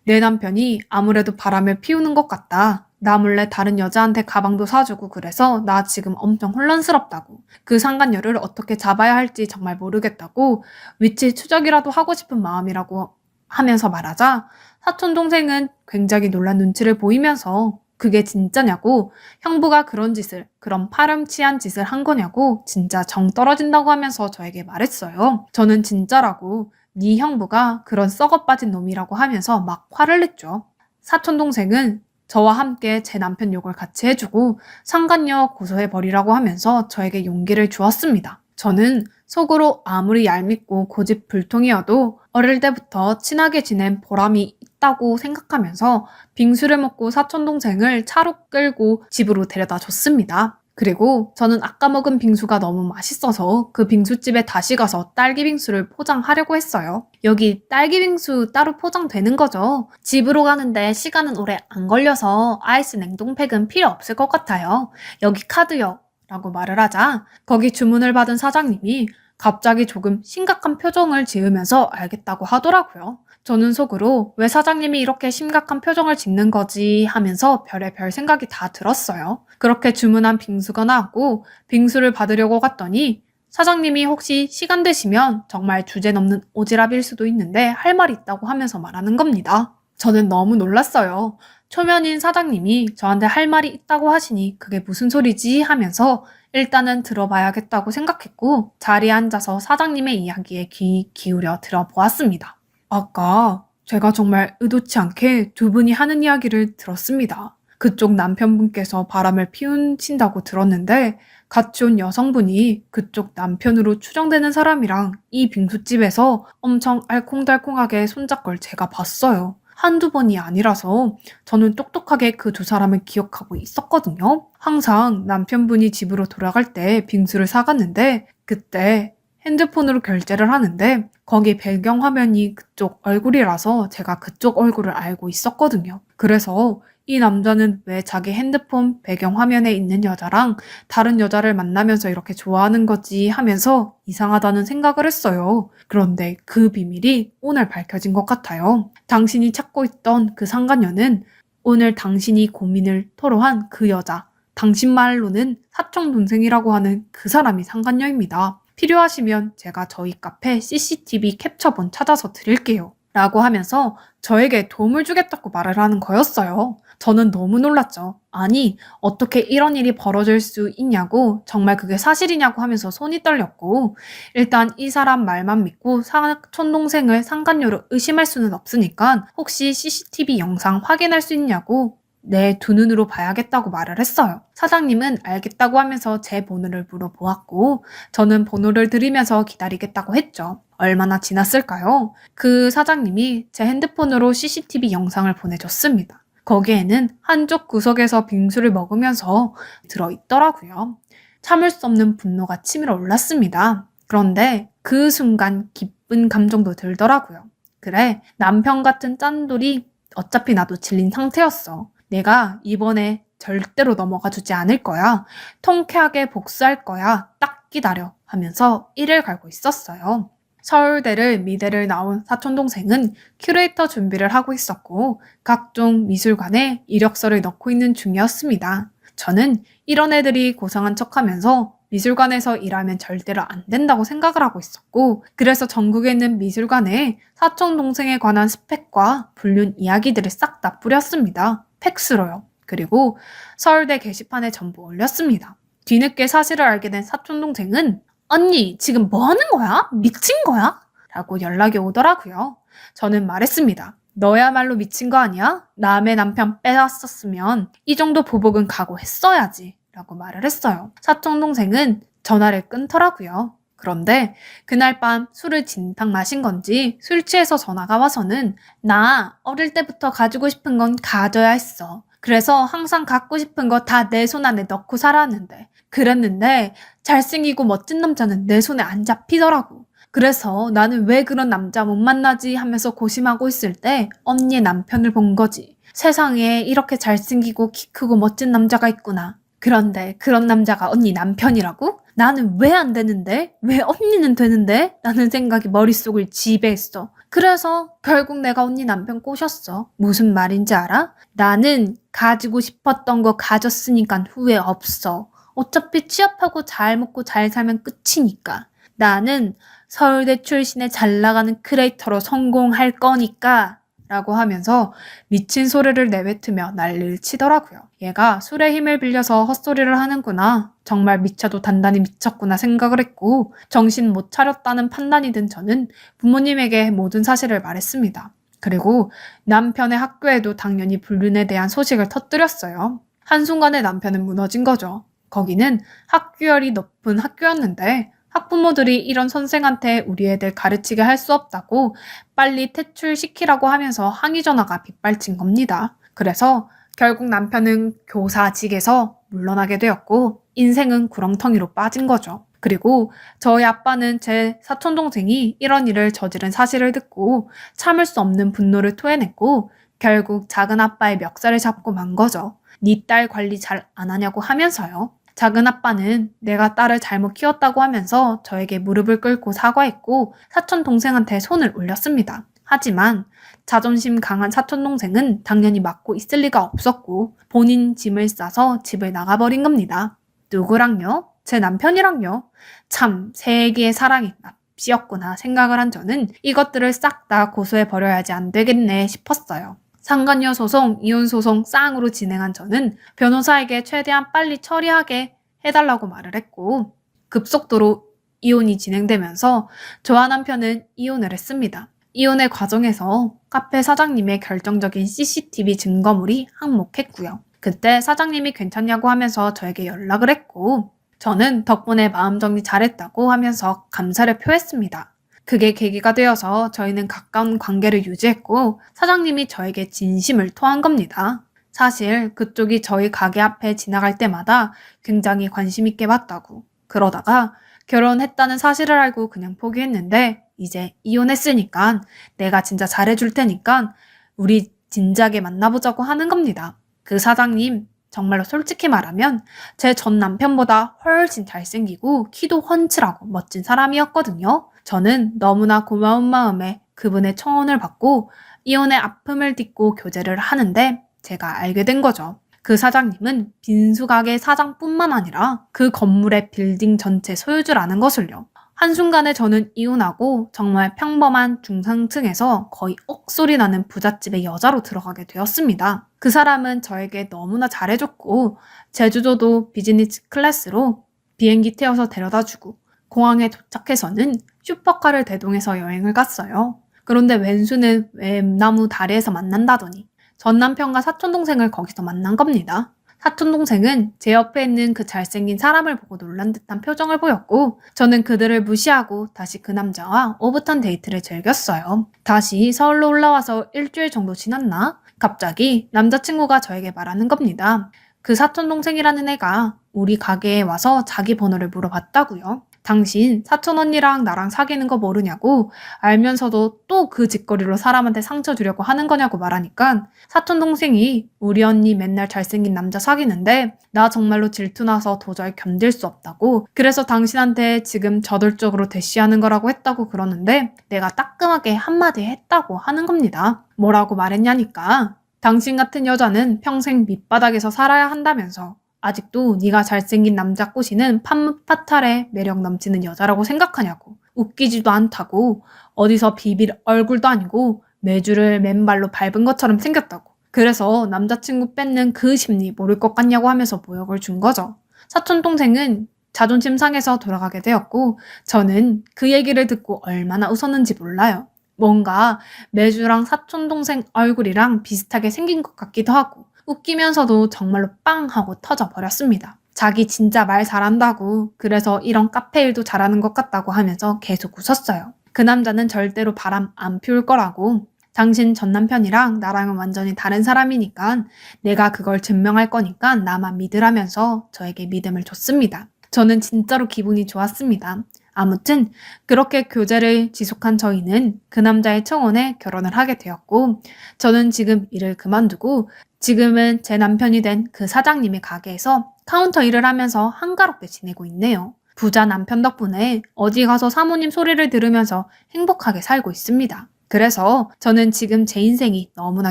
내 남편이 아무래도 바람을 피우는 것 같다. 나 몰래 다른 여자한테 가방도 사주고 그래서 나 지금 엄청 혼란스럽다고. 그 상간녀를 어떻게 잡아야 할지 정말 모르겠다고 위치 추적이라도 하고 싶은 마음이라고 하면서 말하자 사촌 동생은 굉장히 놀란 눈치를 보이면서 그게 진짜냐고 형부가 그런 파렴치한 짓을 한 거냐고 진짜 정 떨어진다고 하면서 저에게 말했어요. 저는 진짜라고 네 형부가 그런 썩어 빠진 놈이라고 하면서 막 화를 냈죠. 사촌 동생은 저와 함께 제 남편 욕을 같이 해주고 상간녀 고소해버리라고 하면서 저에게 용기를 주었습니다. 저는 속으로 아무리 얄밉고 고집불통이어도 어릴 때부터 친하게 지낸 보람이 있다고 생각하면서 빙수를 먹고 사촌동생을 차로 끌고 집으로 데려다 줬습니다. 그리고 저는 아까 먹은 빙수가 너무 맛있어서 그 빙수집에 다시 가서 딸기 빙수를 포장하려고 했어요. 여기 딸기 빙수 따로 포장되는 거죠? 집으로 가는데 시간은 오래 안 걸려서 아이스 냉동팩은 필요 없을 것 같아요. 여기 카드요. 라고 말을 하자 거기 주문을 받은 사장님이 갑자기 조금 심각한 표정을 지으면서 알겠다고 하더라고요. 저는 속으로 왜 사장님이 이렇게 심각한 표정을 짓는 거지 하면서 별의별 생각이 다 들었어요. 그렇게 주문한 빙수가 나왔고 빙수를 받으려고 갔더니 사장님이 혹시 시간 되시면 정말 주제넘는 오지랖일 수도 있는데 할 말이 있다고 하면서 말하는 겁니다. 저는 너무 놀랐어요. 초면인 사장님이 저한테 할 말이 있다고 하시니 그게 무슨 소리지 하면서 일단은 들어봐야겠다고 생각했고 자리에 앉아서 사장님의 이야기에 귀 기울여 들어보았습니다. 아까 제가 정말 의도치 않게 두 분이 하는 이야기를 들었습니다. 그쪽 남편분께서 바람을 피우신다고 들었는데 같이 온 여성분이 그쪽 남편으로 추정되는 사람이랑 이 빙수집에서 엄청 알콩달콩하게 손잡걸 제가 봤어요. 한두 번이 아니라서 저는 똑똑하게 그 두 사람을 기억하고 있었거든요. 항상 남편분이 집으로 돌아갈 때 빙수를 사갔는데 그때 핸드폰으로 결제를 하는데 거기 배경화면이 그쪽 얼굴이라서 제가 그쪽 얼굴을 알고 있었거든요. 그래서 이 남자는 왜 자기 핸드폰 배경화면에 있는 여자랑 다른 여자를 만나면서 이렇게 좋아하는 거지 하면서 이상하다는 생각을 했어요. 그런데 그 비밀이 오늘 밝혀진 것 같아요. 당신이 찾고 있던 그 상간녀는 오늘 당신이 고민을 토로한 그 여자, 당신 말로는 사촌 동생이라고 하는 그 사람이 상간녀입니다. 필요하시면 제가 저희 카페 CCTV 캡처본 찾아서 드릴게요. 라고 하면서 저에게 도움을 주겠다고 말을 하는 거였어요. 저는 너무 놀랐죠. 아니, 어떻게 이런 일이 벌어질 수 있냐고, 정말 그게 사실이냐고 하면서 손이 떨렸고, 일단 이 사람 말만 믿고 사촌 동생을 상간녀로 의심할 수는 없으니까 혹시 CCTV 영상 확인할 수 있냐고 내 두 눈으로 봐야겠다고 말을 했어요. 사장님은 알겠다고 하면서 제 번호를 물어보았고, 저는 번호를 드리면서 기다리겠다고 했죠. 얼마나 지났을까요? 그 사장님이 제 핸드폰으로 CCTV 영상을 보내줬습니다. 거기에는 한쪽 구석에서 빙수를 먹으면서 들어있더라고요. 참을 수 없는 분노가 치밀어 올랐습니다. 그런데 그 순간 기쁜 감정도 들더라고요. 그래, 남편 같은 짠돌이 어차피 나도 질린 상태였어. 내가 이번에 절대로 넘어가 주지 않을 거야. 통쾌하게 복수할 거야. 딱 기다려. 하면서 이를 갈고 있었어요. 서울대를 미대를 나온 사촌동생은 큐레이터 준비를 하고 있었고 각종 미술관에 이력서를 넣고 있는 중이었습니다. 저는 이런 애들이 고상한 척하면서 미술관에서 일하면 절대로 안 된다고 생각을 하고 있었고, 그래서 전국에 있는 미술관에 사촌동생에 관한 스펙과 불륜 이야기들을 싹 다 뿌렸습니다. 팩스로요. 그리고 서울대 게시판에 전부 올렸습니다. 뒤늦게 사실을 알게 된 사촌동생은 언니, 지금 뭐 하는 거야? 미친 거야? 라고 연락이 오더라고요. 저는 말했습니다. 너야말로 미친 거 아니야? 남의 남편 빼앗았으면 이 정도 보복은 각오했어야지. 라고 말을 했어요. 사촌동생은 전화를 끊더라고요. 그런데 그날 밤 술을 진탕 마신 건지 술 취해서 전화가 와서는 나 어릴 때부터 가지고 싶은 건 가져야 했어. 그래서 항상 갖고 싶은 거 다 내 손 안에 넣고 살았는데 그랬는데 잘생기고 멋진 남자는 내 손에 안 잡히더라고. 그래서 나는 왜 그런 남자 못 만나지 하면서 고심하고 있을 때 언니의 남편을 본 거지. 세상에 이렇게 잘생기고 키 크고 멋진 남자가 있구나. 그런데 그런 남자가 언니 남편이라고? 나는 왜 안 되는데? 왜 언니는 되는데? 라는 생각이 머릿속을 지배했어. 그래서 결국 내가 언니 남편 꼬셨어. 무슨 말인지 알아? 나는 가지고 싶었던 거 가졌으니까 후회 없어. 어차피 취업하고 잘 먹고 잘 살면 끝이니까. 나는 서울대 출신의 잘 나가는 크리에이터로 성공할 거니까 라고 하면서 미친 소리를 내뱉으며 난리를 치더라고요. 얘가 술의 힘을 빌려서 헛소리를 하는구나. 정말 미쳐도 단단히 미쳤구나 생각을 했고 정신 못 차렸다는 판단이 든 저는 부모님에게 모든 사실을 말했습니다. 그리고 남편의 학교에도 당연히 불륜에 대한 소식을 터뜨렸어요. 한순간에 남편은 무너진 거죠. 거기는 학교열이 높은 학교였는데 학부모들이 이런 선생한테 우리 애들 가르치게 할 수 없다고 빨리 퇴출시키라고 하면서 항의 전화가 빗발친 겁니다. 그래서 결국 남편은 교사직에서 물러나게 되었고 인생은 구렁텅이로 빠진 거죠. 그리고 저희 아빠는 제 사촌동생이 이런 일을 저지른 사실을 듣고 참을 수 없는 분노를 토해냈고 결국 작은 아빠의 멱살을 잡고 만 거죠. 네 딸 관리 잘 안 하냐고 하면서요. 작은 아빠는 내가 딸을 잘못 키웠다고 하면서 저에게 무릎을 꿇고 사과했고 사촌 동생한테 손을 올렸습니다. 하지만 자존심 강한 사촌 동생은 당연히 맞고 있을 리가 없었고 본인 짐을 싸서 집을 나가버린 겁니다. 누구랑요? 제 남편이랑요. 참 세기의 사랑이 납시였구나 생각을 한 저는 이것들을 싹 다 고소해버려야지 안 되겠네 싶었어요. 상간녀 소송, 이혼 소송 쌍으로 진행한 저는 변호사에게 최대한 빨리 처리하게 해달라고 말을 했고 급속도로 이혼이 진행되면서 저와 남편은 이혼을 했습니다. 이혼의 과정에서 카페 사장님의 결정적인 CCTV 증거물이 항목했고요. 그때 사장님이 괜찮냐고 하면서 저에게 연락을 했고 저는 덕분에 마음 정리 잘했다고 하면서 감사를 표했습니다. 그게 계기가 되어서 저희는 가까운 관계를 유지했고 사장님이 저에게 진심을 토한 겁니다. 사실 그쪽이 저희 가게 앞에 지나갈 때마다 굉장히 관심 있게 봤다고. 그러다가 결혼했다는 사실을 알고 그냥 포기했는데 이제 이혼했으니까 내가 진짜 잘해줄 테니까 우리 진작에 만나보자고 하는 겁니다. 그 사장님 정말로 솔직히 말하면 제 전 남편보다 훨씬 잘생기고 키도 훤칠하고 멋진 사람이었거든요. 저는 너무나 고마운 마음에 그분의 청혼을 받고 이혼의 아픔을 딛고 교제를 하는데 제가 알게 된 거죠. 그 사장님은 빈수가게 사장뿐만 아니라 그 건물의 빌딩 전체 소유주라는 것을요. 한순간에 저는 이혼하고 정말 평범한 중상층에서 거의 억소리 나는 부잣집의 여자로 들어가게 되었습니다. 그 사람은 저에게 너무나 잘해줬고 제주도도 비즈니스 클래스로 비행기 태워서 데려다주고 공항에 도착해서는 슈퍼카를 대동해서 여행을 갔어요. 그런데 웬수는 외나무 다리에서 만난다더니 전 남편과 사촌동생을 거기서 만난 겁니다. 사촌동생은 제 옆에 있는 그 잘생긴 사람을 보고 놀란 듯한 표정을 보였고 저는 그들을 무시하고 다시 그 남자와 오붓한 데이트를 즐겼어요. 다시 서울로 올라와서 일주일 정도 지났나? 갑자기 남자친구가 저에게 말하는 겁니다. 그 사촌동생이라는 애가 우리 가게에 와서 자기 번호를 물어봤다고요. 당신 사촌 언니랑 나랑 사귀는 거 모르냐고 알면서도 또 그 짓거리로 사람한테 상처 주려고 하는 거냐고 말하니까 사촌 동생이 우리 언니 맨날 잘생긴 남자 사귀는데 나 정말로 질투나서 도저히 견딜 수 없다고 그래서 당신한테 지금 저돌적으로 대시하는 거라고 했다고 그러는데 내가 따끔하게 한마디 했다고 하는 겁니다. 뭐라고 말했냐니까 당신 같은 여자는 평생 밑바닥에서 살아야 한다면서 아직도 네가 잘생긴 남자 꼬시는 판무파탈의 매력 넘치는 여자라고 생각하냐고 웃기지도 않다고 어디서 비빌 얼굴도 아니고 매주를 맨발로 밟은 것처럼 생겼다고 그래서 남자친구 뺏는 그 심리 모를 것 같냐고 하면서 모욕을 준 거죠. 사촌동생은 자존심 상해서 돌아가게 되었고 저는 그 얘기를 듣고 얼마나 웃었는지 몰라요. 뭔가 매주랑 사촌동생 얼굴이랑 비슷하게 생긴 것 같기도 하고 웃기면서도 정말로 빵 하고 터져버렸습니다. 자기 진짜 말 잘한다고 그래서 이런 카페 일도 잘하는 것 같다고 하면서 계속 웃었어요. 그 남자는 절대로 바람 안 피울 거라고 당신 전 남편이랑 나랑은 완전히 다른 사람이니까 내가 그걸 증명할 거니까 나만 믿으라면서 저에게 믿음을 줬습니다. 저는 진짜로 기분이 좋았습니다. 아무튼 그렇게 교제를 지속한 저희는 그 남자의 청혼에 결혼을 하게 되었고 저는 지금 일을 그만두고 지금은 제 남편이 된 그 사장님의 가게에서 카운터 일을 하면서 한가롭게 지내고 있네요. 부자 남편 덕분에 어디 가서 사모님 소리를 들으면서 행복하게 살고 있습니다. 그래서 저는 지금 제 인생이 너무나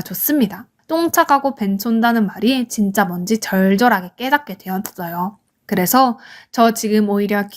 좋습니다. 똥차 가고 벤촌다는 말이 진짜 뭔지 절절하게 깨닫게 되었어요. 그래서 저 지금 오히려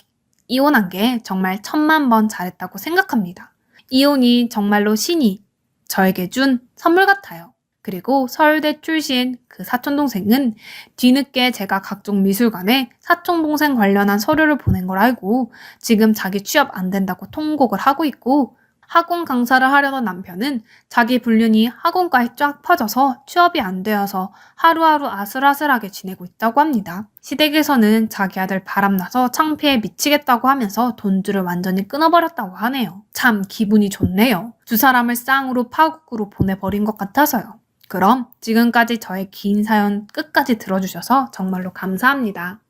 이혼한 게 정말 1000만 번 잘했다고 생각합니다. 이혼이 정말로 신이 저에게 준 선물 같아요. 그리고 서울대 출신 그 사촌동생은 뒤늦게 제가 각종 미술관에 사촌동생 관련한 서류를 보낸 걸 알고 지금 자기 취업 안 된다고 통곡을 하고 있고 학원 강사를 하려던 남편은 자기 불륜이 학원까지 쫙 퍼져서 취업이 안 되어서 하루하루 아슬아슬하게 지내고 있다고 합니다. 시댁에서는 자기 아들 바람나서 창피해 미치겠다고 하면서 돈줄을 완전히 끊어버렸다고 하네요. 참 기분이 좋네요. 두 사람을 쌍으로 파국으로 보내버린 것 같아서요. 그럼 지금까지 저의 긴 사연 끝까지 들어주셔서 정말로 감사합니다.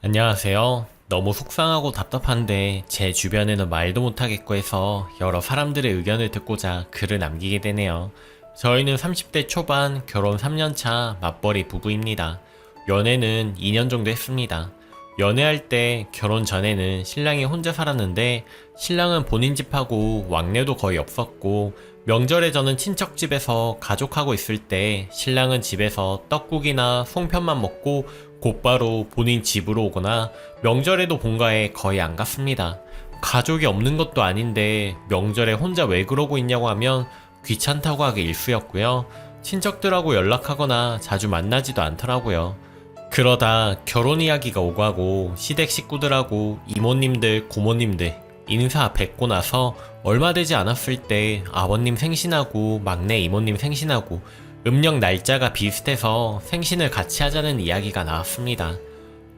안녕하세요. 너무 속상하고 답답한데 제 주변에는 말도 못하겠고 해서 여러 사람들의 의견을 듣고자 글을 남기게 되네요. 저희는 30대 초반 결혼 3년차 맞벌이 부부입니다. 연애는 2년 정도 했습니다. 연애할 때 결혼 전에는 신랑이 혼자 살았는데 신랑은 본인 집하고 왕래도 거의 없었고 명절에 저는 친척 집에서 가족하고 있을 때 신랑은 집에서 떡국이나 송편만 먹고 곧바로 본인 집으로 오거나 명절에도 본가에 거의 안 갔습니다. 가족이 없는 것도 아닌데 명절에 혼자 왜 그러고 있냐고 하면 귀찮다고 하기 일쑤였고요. 친척들하고 연락하거나 자주 만나지도 않더라고요. 그러다 결혼 이야기가 오고 하고 시댁 식구들하고 이모님들, 고모님들 인사 뵙고 나서 얼마 되지 않았을 때 아버님 생신하고 막내 이모님 생신하고 음력 날짜가 비슷해서 생신을 같이 하자는 이야기가 나왔습니다.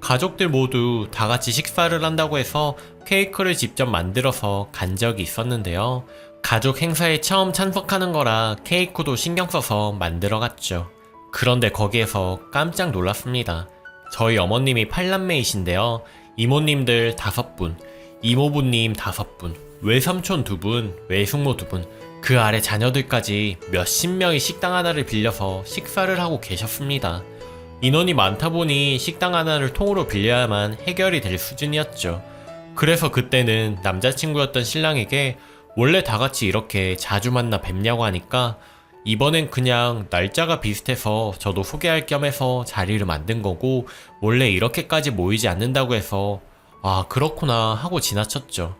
가족들 모두 다 같이 식사를 한다고 해서 케이크를 직접 만들어서 간 적이 있었는데요. 가족 행사에 처음 참석하는 거라 케이크도 신경 써서 만들어 갔죠. 그런데 거기에서 깜짝 놀랐습니다. 저희 어머님이 8남매이신데요. 이모님들 5분, 이모부님 5분, 외삼촌 2분, 외숙모 2분, 그 아래 자녀들까지 몇십 명이 식당 하나를 빌려서 식사를 하고 계셨습니다. 인원이 많다 보니 식당 하나를 통으로 빌려야만 해결이 될 수준이었죠. 그래서 그때는 남자친구였던 신랑에게 원래 다 같이 이렇게 자주 만나 뵙냐고 하니까 이번엔 그냥 날짜가 비슷해서 저도 소개할 겸 해서 자리를 만든 거고 원래 이렇게까지 모이지 않는다고 해서 아 그렇구나 하고 지나쳤죠.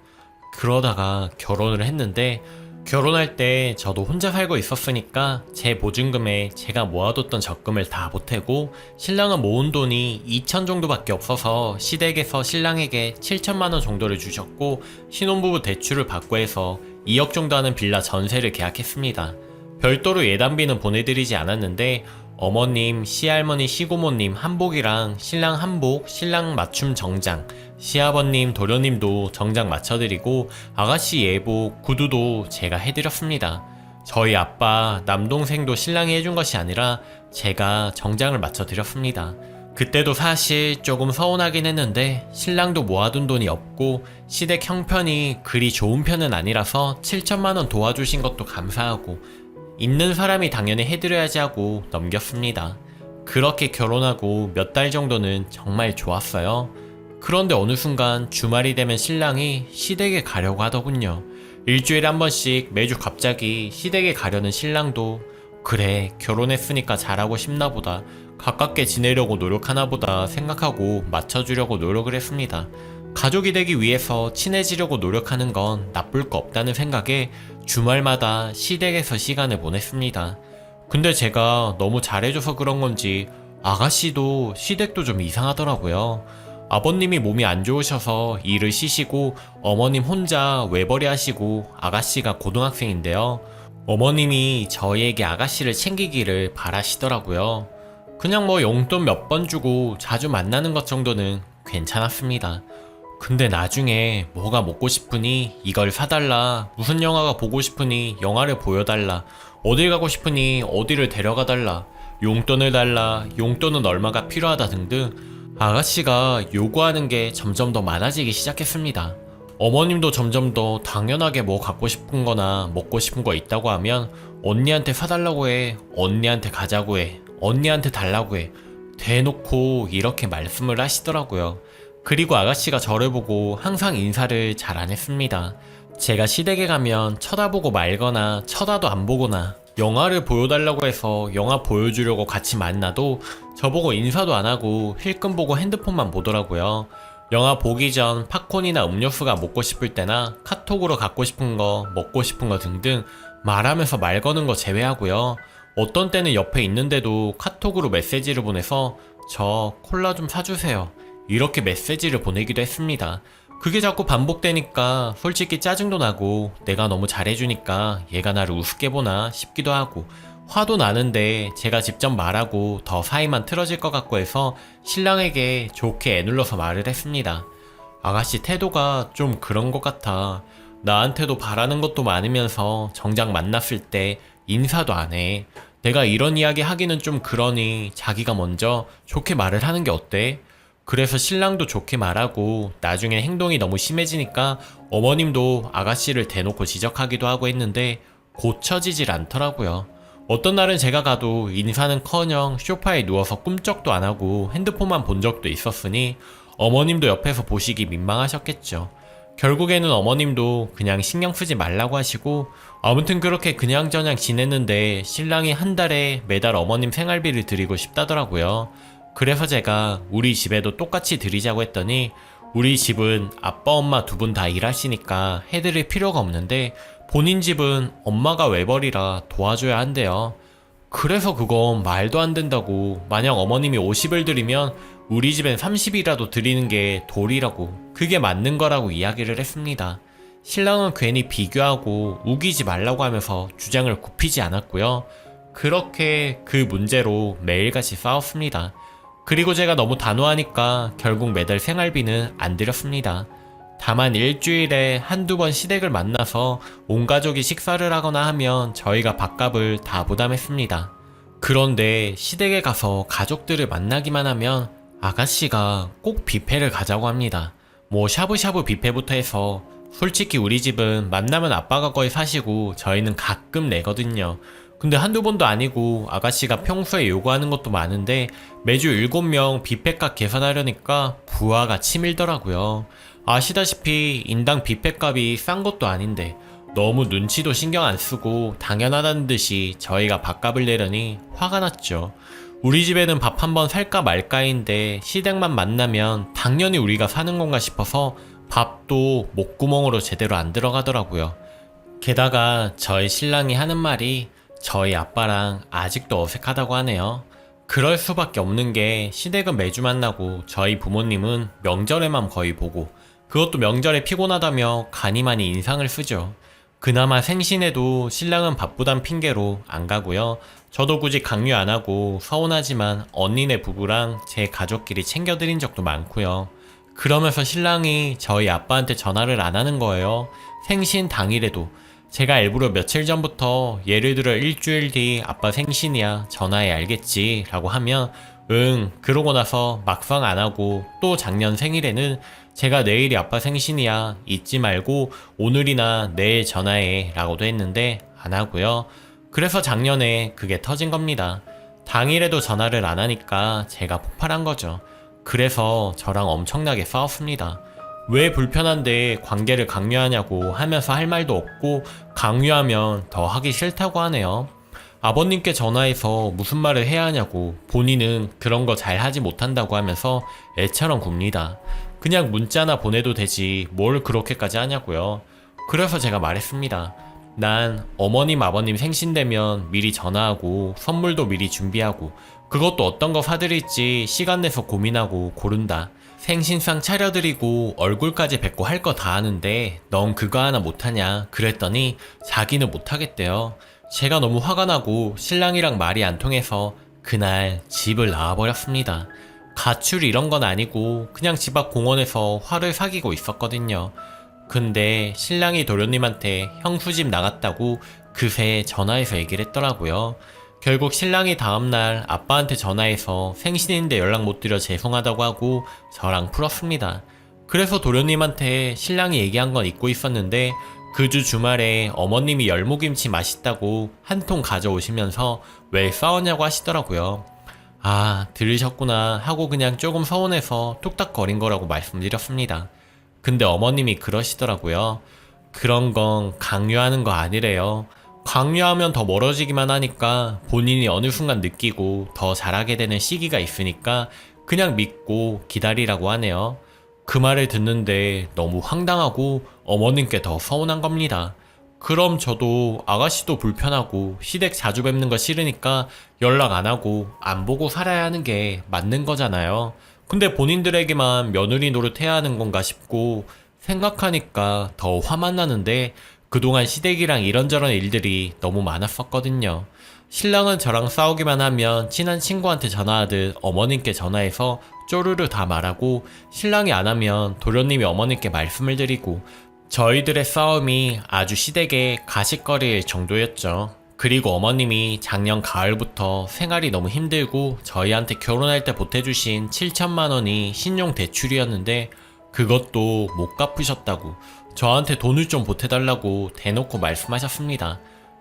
그러다가 결혼을 했는데 결혼할 때 저도 혼자 살고 있었으니까 제 보증금에 제가 모아뒀던 적금을 다 보태고 신랑은 모은 돈이 2천 정도밖에 없어서 시댁에서 신랑에게 7천만 원 정도를 주셨고 신혼부부 대출을 받고 해서 2억 정도 하는 빌라 전세를 계약했습니다. 별도로 예단비는 보내드리지 않았는데 어머님, 시할머니, 시고모님 한복이랑 신랑 한복, 신랑 맞춤 정장, 시아버님, 도련님도 정장 맞춰드리고 아가씨 예복, 구두도 제가 해드렸습니다. 저희 아빠, 남동생도 신랑이 해준 것이 아니라 제가 정장을 맞춰드렸습니다. 그때도 사실 조금 서운하긴 했는데 신랑도 모아둔 돈이 없고 시댁 형편이 그리 좋은 편은 아니라서 7천만 원 도와주신 것도 감사하고 있는 사람이 당연히 해드려야지 하고 넘겼습니다. 그렇게 결혼하고 몇 달 정도는 정말 좋았어요. 그런데 어느 순간 주말이 되면 신랑이 시댁에 가려고 하더군요. 일주일에 한 번씩 매주 갑자기 시댁에 가려는 신랑도 그래 결혼했으니까 잘하고 싶나 보다 가깝게 지내려고 노력하나 보다 생각하고 맞춰주려고 노력을 했습니다. 가족이 되기 위해서 친해지려고 노력하는 건 나쁠 거 없다는 생각에 주말마다 시댁에서 시간을 보냈습니다. 근데 제가 너무 잘해줘서 그런 건지 아가씨도 시댁도 좀 이상하더라고요. 아버님이 몸이 안 좋으셔서 일을 쉬시고 어머님 혼자 외벌이 하시고 아가씨가 고등학생인데요. 어머님이 저희에게 아가씨를 챙기기를 바라시더라고요. 그냥 뭐 용돈 몇 번 주고 자주 만나는 것 정도는 괜찮았습니다. 근데 나중에 뭐가 먹고 싶으니 이걸 사달라, 무슨 영화가 보고 싶으니 영화를 보여달라, 어딜 가고 싶으니 어디를 데려가달라, 용돈을 달라, 용돈은 얼마가 필요하다 등등 아가씨가 요구하는 게 점점 더 많아지기 시작했습니다. 어머님도 점점 더 당연하게 뭐 갖고 싶은 거나 먹고 싶은 거 있다고 하면 언니한테 사달라고 해, 언니한테 가자고 해, 언니한테 달라고 해 대놓고 이렇게 말씀을 하시더라고요. 그리고 아가씨가 저를 보고 항상 인사를 잘 안 했습니다. 제가 시댁에 가면 쳐다보고 말거나 쳐다도 안 보거나 영화를 보여달라고 해서 영화 보여주려고 같이 만나도 저보고 인사도 안 하고 힐끔 보고 핸드폰만 보더라고요. 영화 보기 전 팝콘이나 음료수가 먹고 싶을 때나 카톡으로 갖고 싶은 거, 먹고 싶은 거 등등 말하면서 말 거는 거 제외하고요. 어떤 때는 옆에 있는데도 카톡으로 메시지를 보내서 저 콜라 좀 사주세요. 이렇게 메시지를 보내기도 했습니다. 그게 자꾸 반복되니까 솔직히 짜증도 나고 내가 너무 잘해주니까 얘가 나를 우습게 보나 싶기도 하고 화도 나는데 제가 직접 말하고 더 사이만 틀어질 것 같고 해서 신랑에게 좋게 애눌러서 말을 했습니다. 아가씨 태도가 좀 그런 것 같아. 나한테도 바라는 것도 많으면서 정작 만났을 때 인사도 안 해. 내가 이런 이야기 하기는 좀 그러니 자기가 먼저 좋게 말을 하는 게 어때? 그래서 신랑도 좋게 말하고 나중에 행동이 너무 심해지니까 어머님도 아가씨를 대놓고 지적하기도 하고 했는데 고쳐지질 않더라고요. 어떤 날은 제가 가도 인사는커녕 소파에 누워서 꿈쩍도 안 하고 핸드폰만 본 적도 있었으니 어머님도 옆에서 보시기 민망하셨겠죠. 결국에는 어머님도 그냥 신경 쓰지 말라고 하시고 아무튼 그렇게 그냥저냥 지냈는데 신랑이 한 달에 매달 어머님 생활비를 드리고 싶다더라고요. 그래서 제가 우리 집에도 똑같이 드리자고 했더니 우리 집은 아빠 엄마 두 분 다 일하시니까 해드릴 필요가 없는데 본인 집은 엄마가 외벌이라 도와줘야 한대요. 그래서 그건 말도 안 된다고. 만약 어머님이 50을 드리면 우리 집엔 30이라도 드리는 게 도리라고, 그게 맞는 거라고 이야기를 했습니다. 신랑은 괜히 비교하고 우기지 말라고 하면서 주장을 굽히지 않았고요. 그렇게 그 문제로 매일같이 싸웠습니다. 그리고 제가 너무 단호하니까 결국 매달 생활비는 안 드렸습니다. 다만 일주일에 한두 번 시댁을 만나서 온 가족이 식사를 하거나 하면 저희가 밥값을 다 부담했습니다. 그런데 시댁에 가서 가족들을 만나기만 하면 아가씨가 꼭 뷔페를 가자고 합니다. 뭐 샤브샤브 뷔페부터 해서 솔직히 우리 집은 만나면 아빠가 거의 사시고 저희는 가끔 내거든요. 근데 한두 번도 아니고 아가씨가 평소에 요구하는 것도 많은데 매주 7명 뷔페값 계산하려니까 부하가 치밀더라고요. 아시다시피 인당 뷔페값이 싼 것도 아닌데 너무 눈치도 신경 안 쓰고 당연하다는 듯이 저희가 밥값을 내려니 화가 났죠. 우리 집에는 밥 한번 살까 말까인데 시댁만 만나면 당연히 우리가 사는 건가 싶어서 밥도 목구멍으로 제대로 안 들어가더라고요. 게다가 저희 신랑이 하는 말이 저희 아빠랑 아직도 어색하다고 하네요. 그럴 수밖에 없는 게 시댁은 매주 만나고 저희 부모님은 명절에만 거의 보고 그것도 명절에 피곤하다며 간이 많이 인상을 쓰죠. 그나마 생신에도 신랑은 바쁘단 핑계로 안 가고요. 저도 굳이 강요 안 하고 서운하지만 언니네 부부랑 제 가족끼리 챙겨드린 적도 많고요. 그러면서 신랑이 저희 아빠한테 전화를 안 하는 거예요. 생신 당일에도. 제가 일부러 며칠 전부터 예를 들어 일주일 뒤 아빠 생신이야 전화해 알겠지 라고 하면 응 그러고 나서 막상 안 하고 또 작년 생일에는 제가 내일이 아빠 생신이야 잊지 말고 오늘이나 내일 전화해 라고도 했는데 안 하고요. 그래서 작년에 그게 터진 겁니다. 당일에도 전화를 안 하니까 제가 폭발한 거죠. 그래서 저랑 엄청나게 싸웠습니다. 왜 불편한데 관계를 강요하냐고 하면서 할 말도 없고 강요하면 더 하기 싫다고 하네요. 아버님께 전화해서 무슨 말을 해야 하냐고 본인은 그런 거 잘 하지 못한다고 하면서 애처럼 굽니다. 그냥 문자나 보내도 되지 뭘 그렇게까지 하냐고요. 그래서 제가 말했습니다. 난 어머님 아버님 생신 되면 미리 전화하고 선물도 미리 준비하고 그것도 어떤 거 사드릴지 시간 내서 고민하고 고른다. 생신상 차려드리고 얼굴까지 뵙고 할 거 다 하는데 넌 그거 하나 못하냐 그랬더니 자기는 못하겠대요. 제가 너무 화가 나고 신랑이랑 말이 안 통해서 그날 집을 나와버렸습니다. 가출 이런 건 아니고 그냥 집 앞 공원에서 화를 사귀고 있었거든요. 근데 신랑이 도련님한테 형수 집 나갔다고 그새 전화해서 얘기를 했더라고요. 결국 신랑이 다음날 아빠한테 전화해서 생신인데 연락 못 드려 죄송하다고 하고 저랑 풀었습니다. 그래서 도련님한테 신랑이 얘기한 건 잊고 있었는데 그 주 주말에 어머님이 열무김치 맛있다고 한 통 가져오시면서 왜 싸웠냐고 하시더라고요. 아, 들으셨구나 하고 그냥 조금 서운해서 툭탁거린 거라고 말씀드렸습니다. 근데 어머님이 그러시더라고요. 그런 건 강요하는 거 아니래요. 강요하면 더 멀어지기만 하니까 본인이 어느 순간 느끼고 더 잘하게 되는 시기가 있으니까 그냥 믿고 기다리라고 하네요. 그 말을 듣는데 너무 황당하고 어머님께 더 서운한 겁니다. 그럼 저도 아가씨도 불편하고 시댁 자주 뵙는 거 싫으니까 연락 안 하고 안 보고 살아야 하는 게 맞는 거잖아요. 근데 본인들에게만 며느리 노릇해야 하는 건가 싶고 생각하니까 더 화만 나는데 그동안 시댁이랑 이런저런 일들이 너무 많았었거든요. 신랑은 저랑 싸우기만 하면 친한 친구한테 전화하듯 어머님께 전화해서 쪼르르 다 말하고 신랑이 안 하면 도련님이 어머님께 말씀을 드리고 저희들의 싸움이 아주 시댁의 가십거리일 정도였죠. 그리고 어머님이 작년 가을부터 생활이 너무 힘들고 저희한테 결혼할 때 보태주신 7천만 원이 신용 대출이었는데 그것도 못 갚으셨다고 저한테 돈을 좀 보태달라고 대놓고 말씀하셨습니다.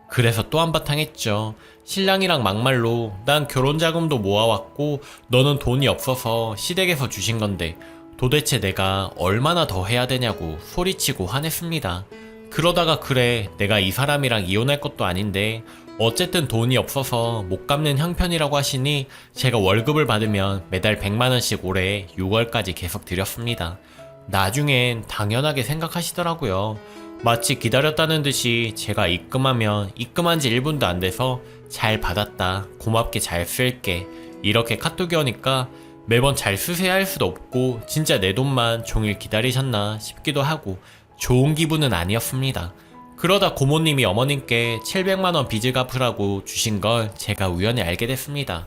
그래서 또 한바탕 했죠. 신랑이랑 막말로 난 결혼자금도 모아왔고 너는 돈이 없어서 시댁에서 주신 건데 도대체 내가 얼마나 더 해야 되냐고 소리치고 화냈습니다. 그러다가 그래 내가 이 사람이랑 이혼할 것도 아닌데 어쨌든 돈이 없어서 못 갚는 형편이라고 하시니 제가 월급을 받으면 매달 100만원씩 올해 6월까지 계속 드렸습니다. 나중엔 당연하게 생각하시더라고요. 마치 기다렸다는 듯이 제가 입금하면 입금한 지 1분도 안 돼서 잘 받았다 고맙게 잘 쓸게 이렇게 카톡이 오니까 매번 잘 쓰세요 할 수도 없고 진짜 내 돈만 종일 기다리셨나 싶기도 하고 좋은 기분은 아니었습니다. 그러다 고모님이 어머님께 700만원 빚을 갚으라고 주신 걸 제가 우연히 알게 됐습니다.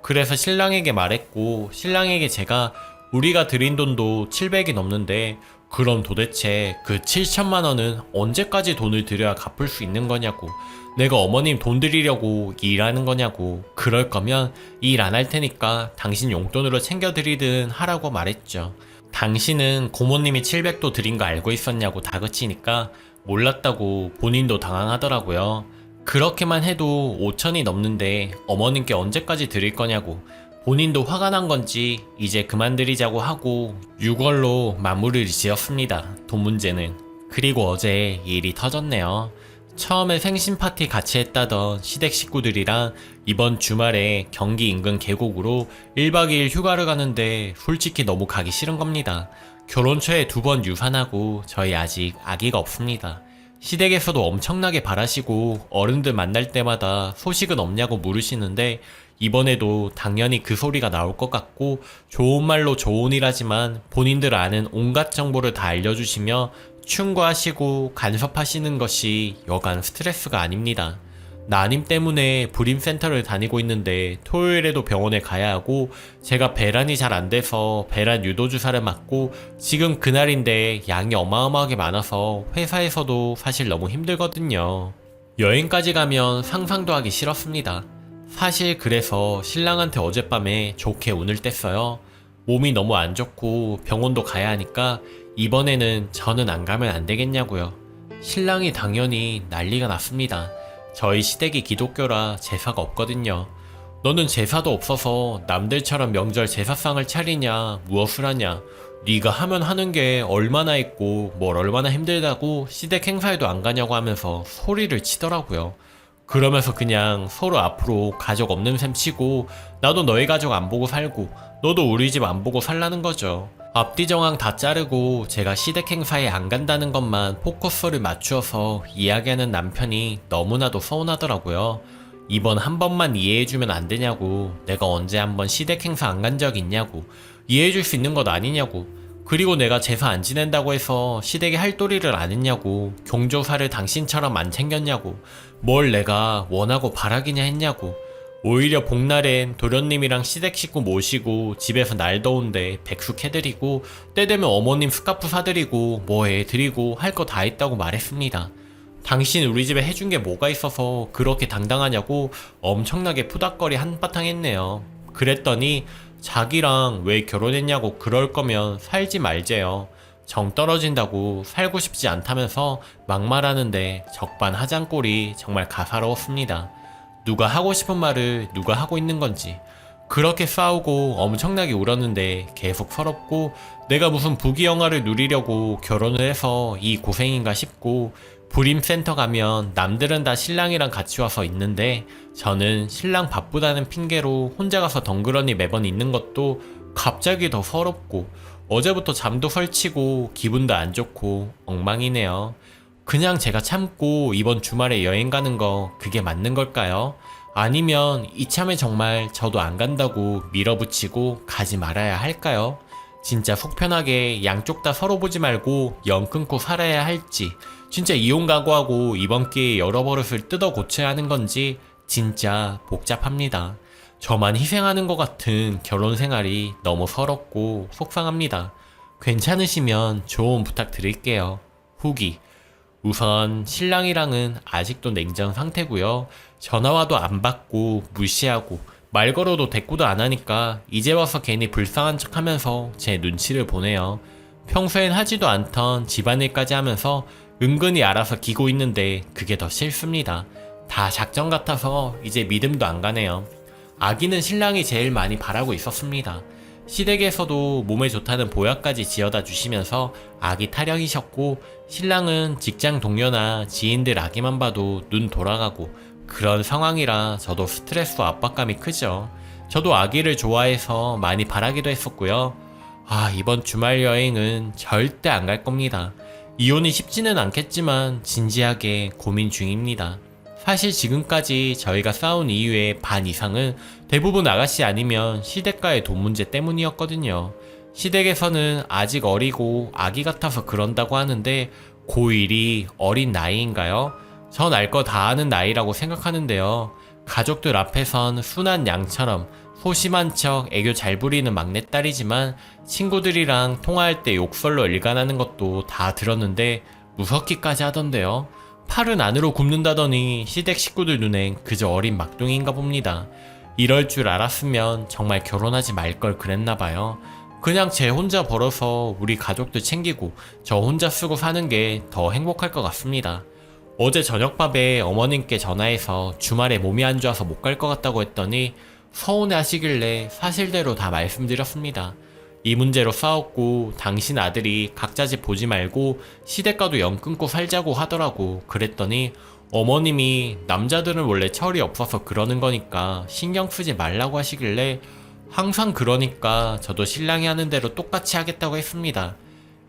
그래서 신랑에게 말했고 신랑에게 제가 우리가 드린 돈도 700이 넘는데 그럼 도대체 그 7천만원은 언제까지 돈을 들여야 갚을 수 있는 거냐고 내가 어머님 돈 드리려고 일하는 거냐고 그럴 거면 일 안 할 테니까 당신 용돈으로 챙겨드리든 하라고 말했죠. 당신은 고모님이 700도 드린 거 알고 있었냐고 다그치니까 몰랐다고 본인도 당황하더라고요. 그렇게만 해도 5천이 넘는데 어머님께 언제까지 드릴 거냐고 본인도 화가 난 건지 이제 그만 드리자고 하고 6월로 마무리를 지었습니다. 돈 문제는. 그리고 어제 일이 터졌네요. 처음에 생신 파티 같이 했다던 시댁 식구들이랑 이번 주말에 경기 인근 계곡으로 1박 2일 휴가를 가는데 솔직히 너무 가기 싫은 겁니다. 결혼 초에 2번 유산하고 저희 아직 아기가 없습니다. 시댁에서도 엄청나게 바라시고 어른들 만날 때마다 소식은 없냐고 물으시는데 이번에도 당연히 그 소리가 나올 것 같고 좋은 말로 좋은 일하지만 본인들 아는 온갖 정보를 다 알려주시며 충고하시고 간섭하시는 것이 여간 스트레스가 아닙니다. 나님 때문에 불임센터를 다니고 있는데 토요일에도 병원에 가야 하고 제가 배란이 잘 안 돼서 배란 유도주사를 맞고 지금 그날인데 양이 어마어마하게 많아서 회사에서도 사실 너무 힘들거든요. 여행까지 가면 상상도 하기 싫었습니다. 사실 그래서 신랑한테 어젯밤에 좋게 운을 뗐어요. 몸이 너무 안 좋고 병원도 가야 하니까 이번에는 저는 안 가면 안 되겠냐고요. 신랑이 당연히 난리가 났습니다. 저희 시댁이 기독교라 제사가 없거든요. 너는 제사도 없어서 남들처럼 명절 제사상을 차리냐 무엇을 하냐 네가 하면 하는 게 얼마나 있고 뭘 얼마나 힘들다고 시댁 행사에도 안 가냐고 하면서 소리를 치더라고요. 그러면서 그냥 서로 앞으로 가족 없는 셈 치고 나도 너희 가족 안 보고 살고 너도 우리 집 안 보고 살라는 거죠. 앞뒤 정황 다 자르고 제가 시댁 행사에 안 간다는 것만 포커스를 맞추어서 이야기하는 남편이 너무나도 서운하더라고요. 이번 한 번만 이해해주면 안 되냐고, 내가 언제 한번 시댁 행사 안 간 적 있냐고, 이해해줄 수 있는 것 아니냐고, 그리고 내가 제사 안 지낸다고 해서 시댁에 할 도리를 안 했냐고, 경조사를 당신처럼 안 챙겼냐고, 뭘 내가 원하고 바라기냐 했냐고, 오히려 복날엔 도련님이랑 시댁 식구 모시고 집에서 날 더운데 백숙 해드리고 때 되면 어머님 스카프 사드리고 뭐해 드리고 할 거 다 했다고 말했습니다. 당신 우리 집에 해준 게 뭐가 있어서 그렇게 당당하냐고 엄청나게 푸닥거리 한바탕 했네요. 그랬더니 자기랑 왜 결혼했냐고 그럴 거면 살지 말재요. 정 떨어진다고 살고 싶지 않다면서 막말하는데 적반하장꼴이 정말 가사로웠습니다. 누가 하고 싶은 말을 누가 하고 있는 건지. 그렇게 싸우고 엄청나게 울었는데 계속 서럽고 내가 무슨 부귀영화를 누리려고 결혼을 해서 이 고생인가 싶고 불임센터 가면 남들은 다 신랑이랑 같이 와서 있는데 저는 신랑 바쁘다는 핑계로 혼자 가서 덩그러니 매번 있는 것도 갑자기 더 서럽고 어제부터 잠도 설치고 기분도 안 좋고 엉망이네요. 그냥 제가 참고 이번 주말에 여행 가는 거 그게 맞는 걸까요? 아니면 이참에 정말 저도 안 간다고 밀어붙이고 가지 말아야 할까요? 진짜 속 편하게 양쪽 다 서로 보지 말고 연 끊고 살아야 할지, 진짜 이혼 각오하고 이번 기회에 여러 버릇을 뜯어 고쳐야 하는 건지 진짜 복잡합니다. 저만 희생하는 것 같은 결혼 생활이 너무 서럽고 속상합니다. 괜찮으시면 조언 부탁드릴게요. 후기. 우선 신랑이랑은 아직도 냉전 상태고요. 전화와도 안 받고 무시하고 말 걸어도 대꾸도 안 하니까 이제 와서 괜히 불쌍한 척 하면서 제 눈치를 보네요. 평소엔 하지도 않던 집안일까지 하면서 은근히 알아서 기고 있는데 그게 더 싫습니다. 다 작전 같아서 이제 믿음도 안 가네요. 아기는 신랑이 제일 많이 바라고 있었습니다. 시댁에서도 몸에 좋다는 보약까지 지어다 주시면서 아기 타령이셨고 신랑은 직장 동료나 지인들 아기만 봐도 눈 돌아가고 그런 상황이라 저도 스트레스와 압박감이 크죠. 저도 아기를 좋아해서 많이 바라기도 했었고요. 이번 주말 여행은 절대 안 갈 겁니다. 이혼이 쉽지는 않겠지만 진지하게 고민 중입니다. 사실 지금까지 저희가 싸운 이유의 반 이상은 대부분 아가씨 아니면 시댁과의 돈 문제 때문이었거든요. 시댁에서는 아직 어리고 아기 같아서 그런다고 하는데 고1이 어린 나이인가요? 전 알 거 다 아는 나이라고 생각하는데요. 가족들 앞에선 순한 양처럼 소심한 척 애교 잘 부리는 막내딸이지만 친구들이랑 통화할 때 욕설로 일관하는 것도 다 들었는데 무섭기까지 하던데요. 팔은 안으로 굽는다더니 시댁 식구들 눈엔 그저 어린 막둥이인가 봅니다. 이럴 줄 알았으면 정말 결혼하지 말 걸 그랬나봐요. 그냥 제 혼자 벌어서 우리 가족들 챙기고 저 혼자 쓰고 사는 게 더 행복할 것 같습니다. 어제 저녁밥에 어머님께 전화해서 주말에 몸이 안 좋아서 못 갈 것 같다고 했더니 서운해 하시길래 사실대로 다 말씀드렸습니다. 이 문제로 싸웠고 당신 아들이 각자 집 보지 말고 시댁과도 연 끊고 살자고 하더라고. 그랬더니 어머님이 남자들은 원래 철이 없어서 그러는 거니까 신경 쓰지 말라고 하시길래 항상 그러니까 저도 신랑이 하는 대로 똑같이 하겠다고 했습니다.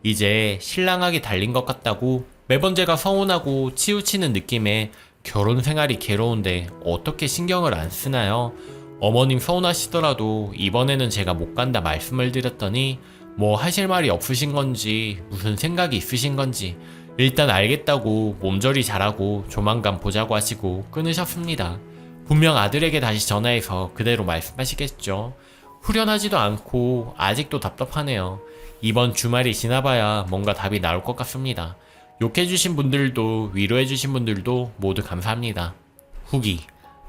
이제 신랑하기 달린 것 같다고 매번 제가 서운하고 치우치는 느낌에 결혼 생활이 괴로운데 어떻게 신경을 안 쓰나요? 어머님 서운하시더라도 이번에는 제가 못 간다 말씀을 드렸더니 뭐 하실 말이 없으신 건지 무슨 생각이 있으신 건지 일단 알겠다고 몸조리 잘하고 조만간 보자고 하시고 끊으셨습니다. 분명 아들에게 다시 전화해서 그대로 말씀하시겠죠. 후련하지도 않고 아직도 답답하네요. 이번 주말이 지나봐야 뭔가 답이 나올 것 같습니다. 욕해주신 분들도 위로해주신 분들도 모두 감사합니다. 후기.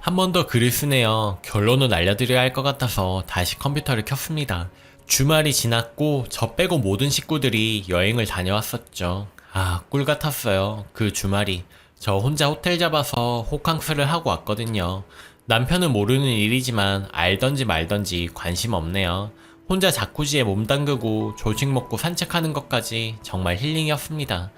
한 번 더 글을 쓰네요. 결론은 알려드려야 할 것 같아서 다시 컴퓨터를 켰습니다. 주말이 지났고 저 빼고 모든 식구들이 여행을 다녀왔었죠. 아, 꿀 같았어요. 그 주말이. 저 혼자 호텔 잡아서 호캉스를 하고 왔거든요. 남편은 모르는 일이지만 알던지 말던지 관심 없네요. 혼자 자쿠지에 몸 담그고 조식 먹고 산책하는 것까지 정말 힐링이었습니다.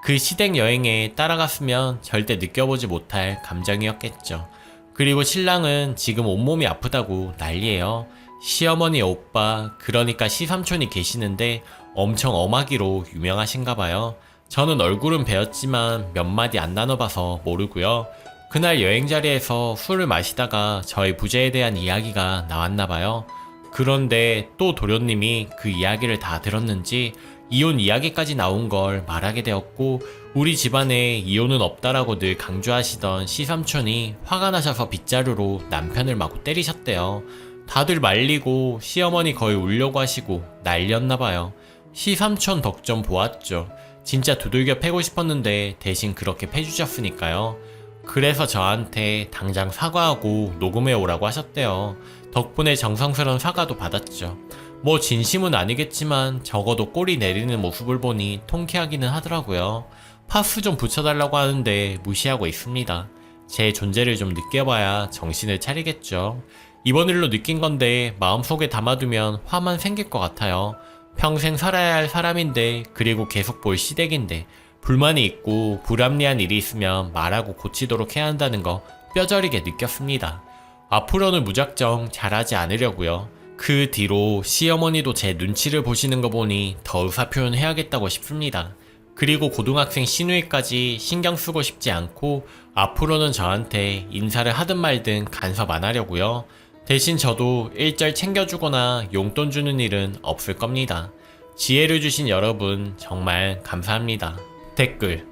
그 시댁 여행에 따라갔으면 절대 느껴보지 못할 감정이었겠죠. 그리고 신랑은 지금 온몸이 아프다고 난리예요. 시어머니 오빠, 그러니까 시삼촌이 계시는데 엄청 엄하기로 유명하신가봐요. 저는 얼굴은 배웠지만 몇 마디 안 나눠봐서 모르고요. 그날 여행 자리에서 술을 마시다가 저희 부재에 대한 이야기가 나왔나봐요. 그런데 또 도련님이 그 이야기를 다 들었는지 이혼 이야기까지 나온 걸 말하게 되었고, 우리 집안에 이혼은 없다라고 늘 강조하시던 시삼촌이 화가 나셔서 빗자루로 남편을 마구 때리셨대요. 다들 말리고 시어머니 거의 울려고 하시고 난리였나봐요. 시삼촌 덕 좀 보았죠. 진짜 두들겨 패고 싶었는데 대신 그렇게 패주셨으니까요. 그래서 저한테 당장 사과하고 녹음해 오라고 하셨대요. 덕분에 정성스러운 사과도 받았죠. 뭐 진심은 아니겠지만 적어도 꼬리 내리는 모습을 보니 통쾌하기는 하더라고요. 파스 좀 붙여달라고 하는데 무시하고 있습니다. 제 존재를 좀 느껴봐야 정신을 차리겠죠. 이번 일로 느낀 건데 마음속에 담아두면 화만 생길 것 같아요. 평생 살아야 할 사람인데, 그리고 계속 볼 시댁인데 불만이 있고 불합리한 일이 있으면 말하고 고치도록 해야 한다는 거 뼈저리게 느꼈습니다. 앞으로는 무작정 잘하지 않으려고요. 그 뒤로 시어머니도 제 눈치를 보시는 거 보니 더 의사표현 해야겠다고 싶습니다. 그리고 고등학생 시누이까지 신경 쓰고 싶지 않고 앞으로는 저한테 인사를 하든 말든 간섭 안 하려고요. 대신 저도 일절 챙겨주거나 용돈 주는 일은 없을 겁니다. 지혜를 주신 여러분 정말 감사합니다. 댓글.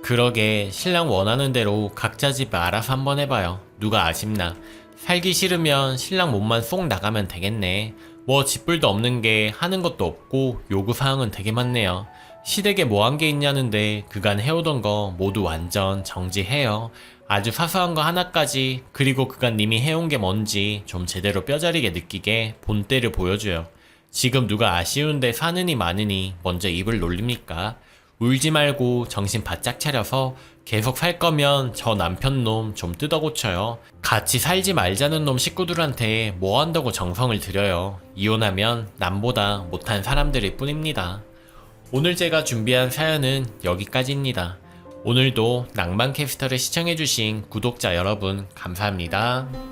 그러게 신랑 원하는 대로 각자 집 알아서 한번 해봐요. 누가 아쉽나. 살기 싫으면 신랑 몸만 쏙 나가면 되겠네. 뭐 집불도 없는 게 하는 것도 없고 요구사항은 되게 많네요. 시댁에 뭐 한 게 있냐는데 그간 해오던 거 모두 완전 정지해요. 아주 사소한 거 하나까지, 그리고 그간 님이 해온 게 뭔지 좀 제대로 뼈저리게 느끼게 본때를 보여줘요. 지금 누가 아쉬운데 사느니 마느니 먼저 입을 놀립니까? 울지 말고 정신 바짝 차려서 계속 살 거면 저 남편 놈 좀 뜯어고쳐요. 같이 살지 말자는 놈 식구들한테 뭐 한다고 정성을 들여요. 이혼하면 남보다 못한 사람들일 뿐입니다. 오늘 제가 준비한 사연은 여기까지입니다. 오늘도 낭만캐스터를 시청해주신 구독자 여러분 감사합니다.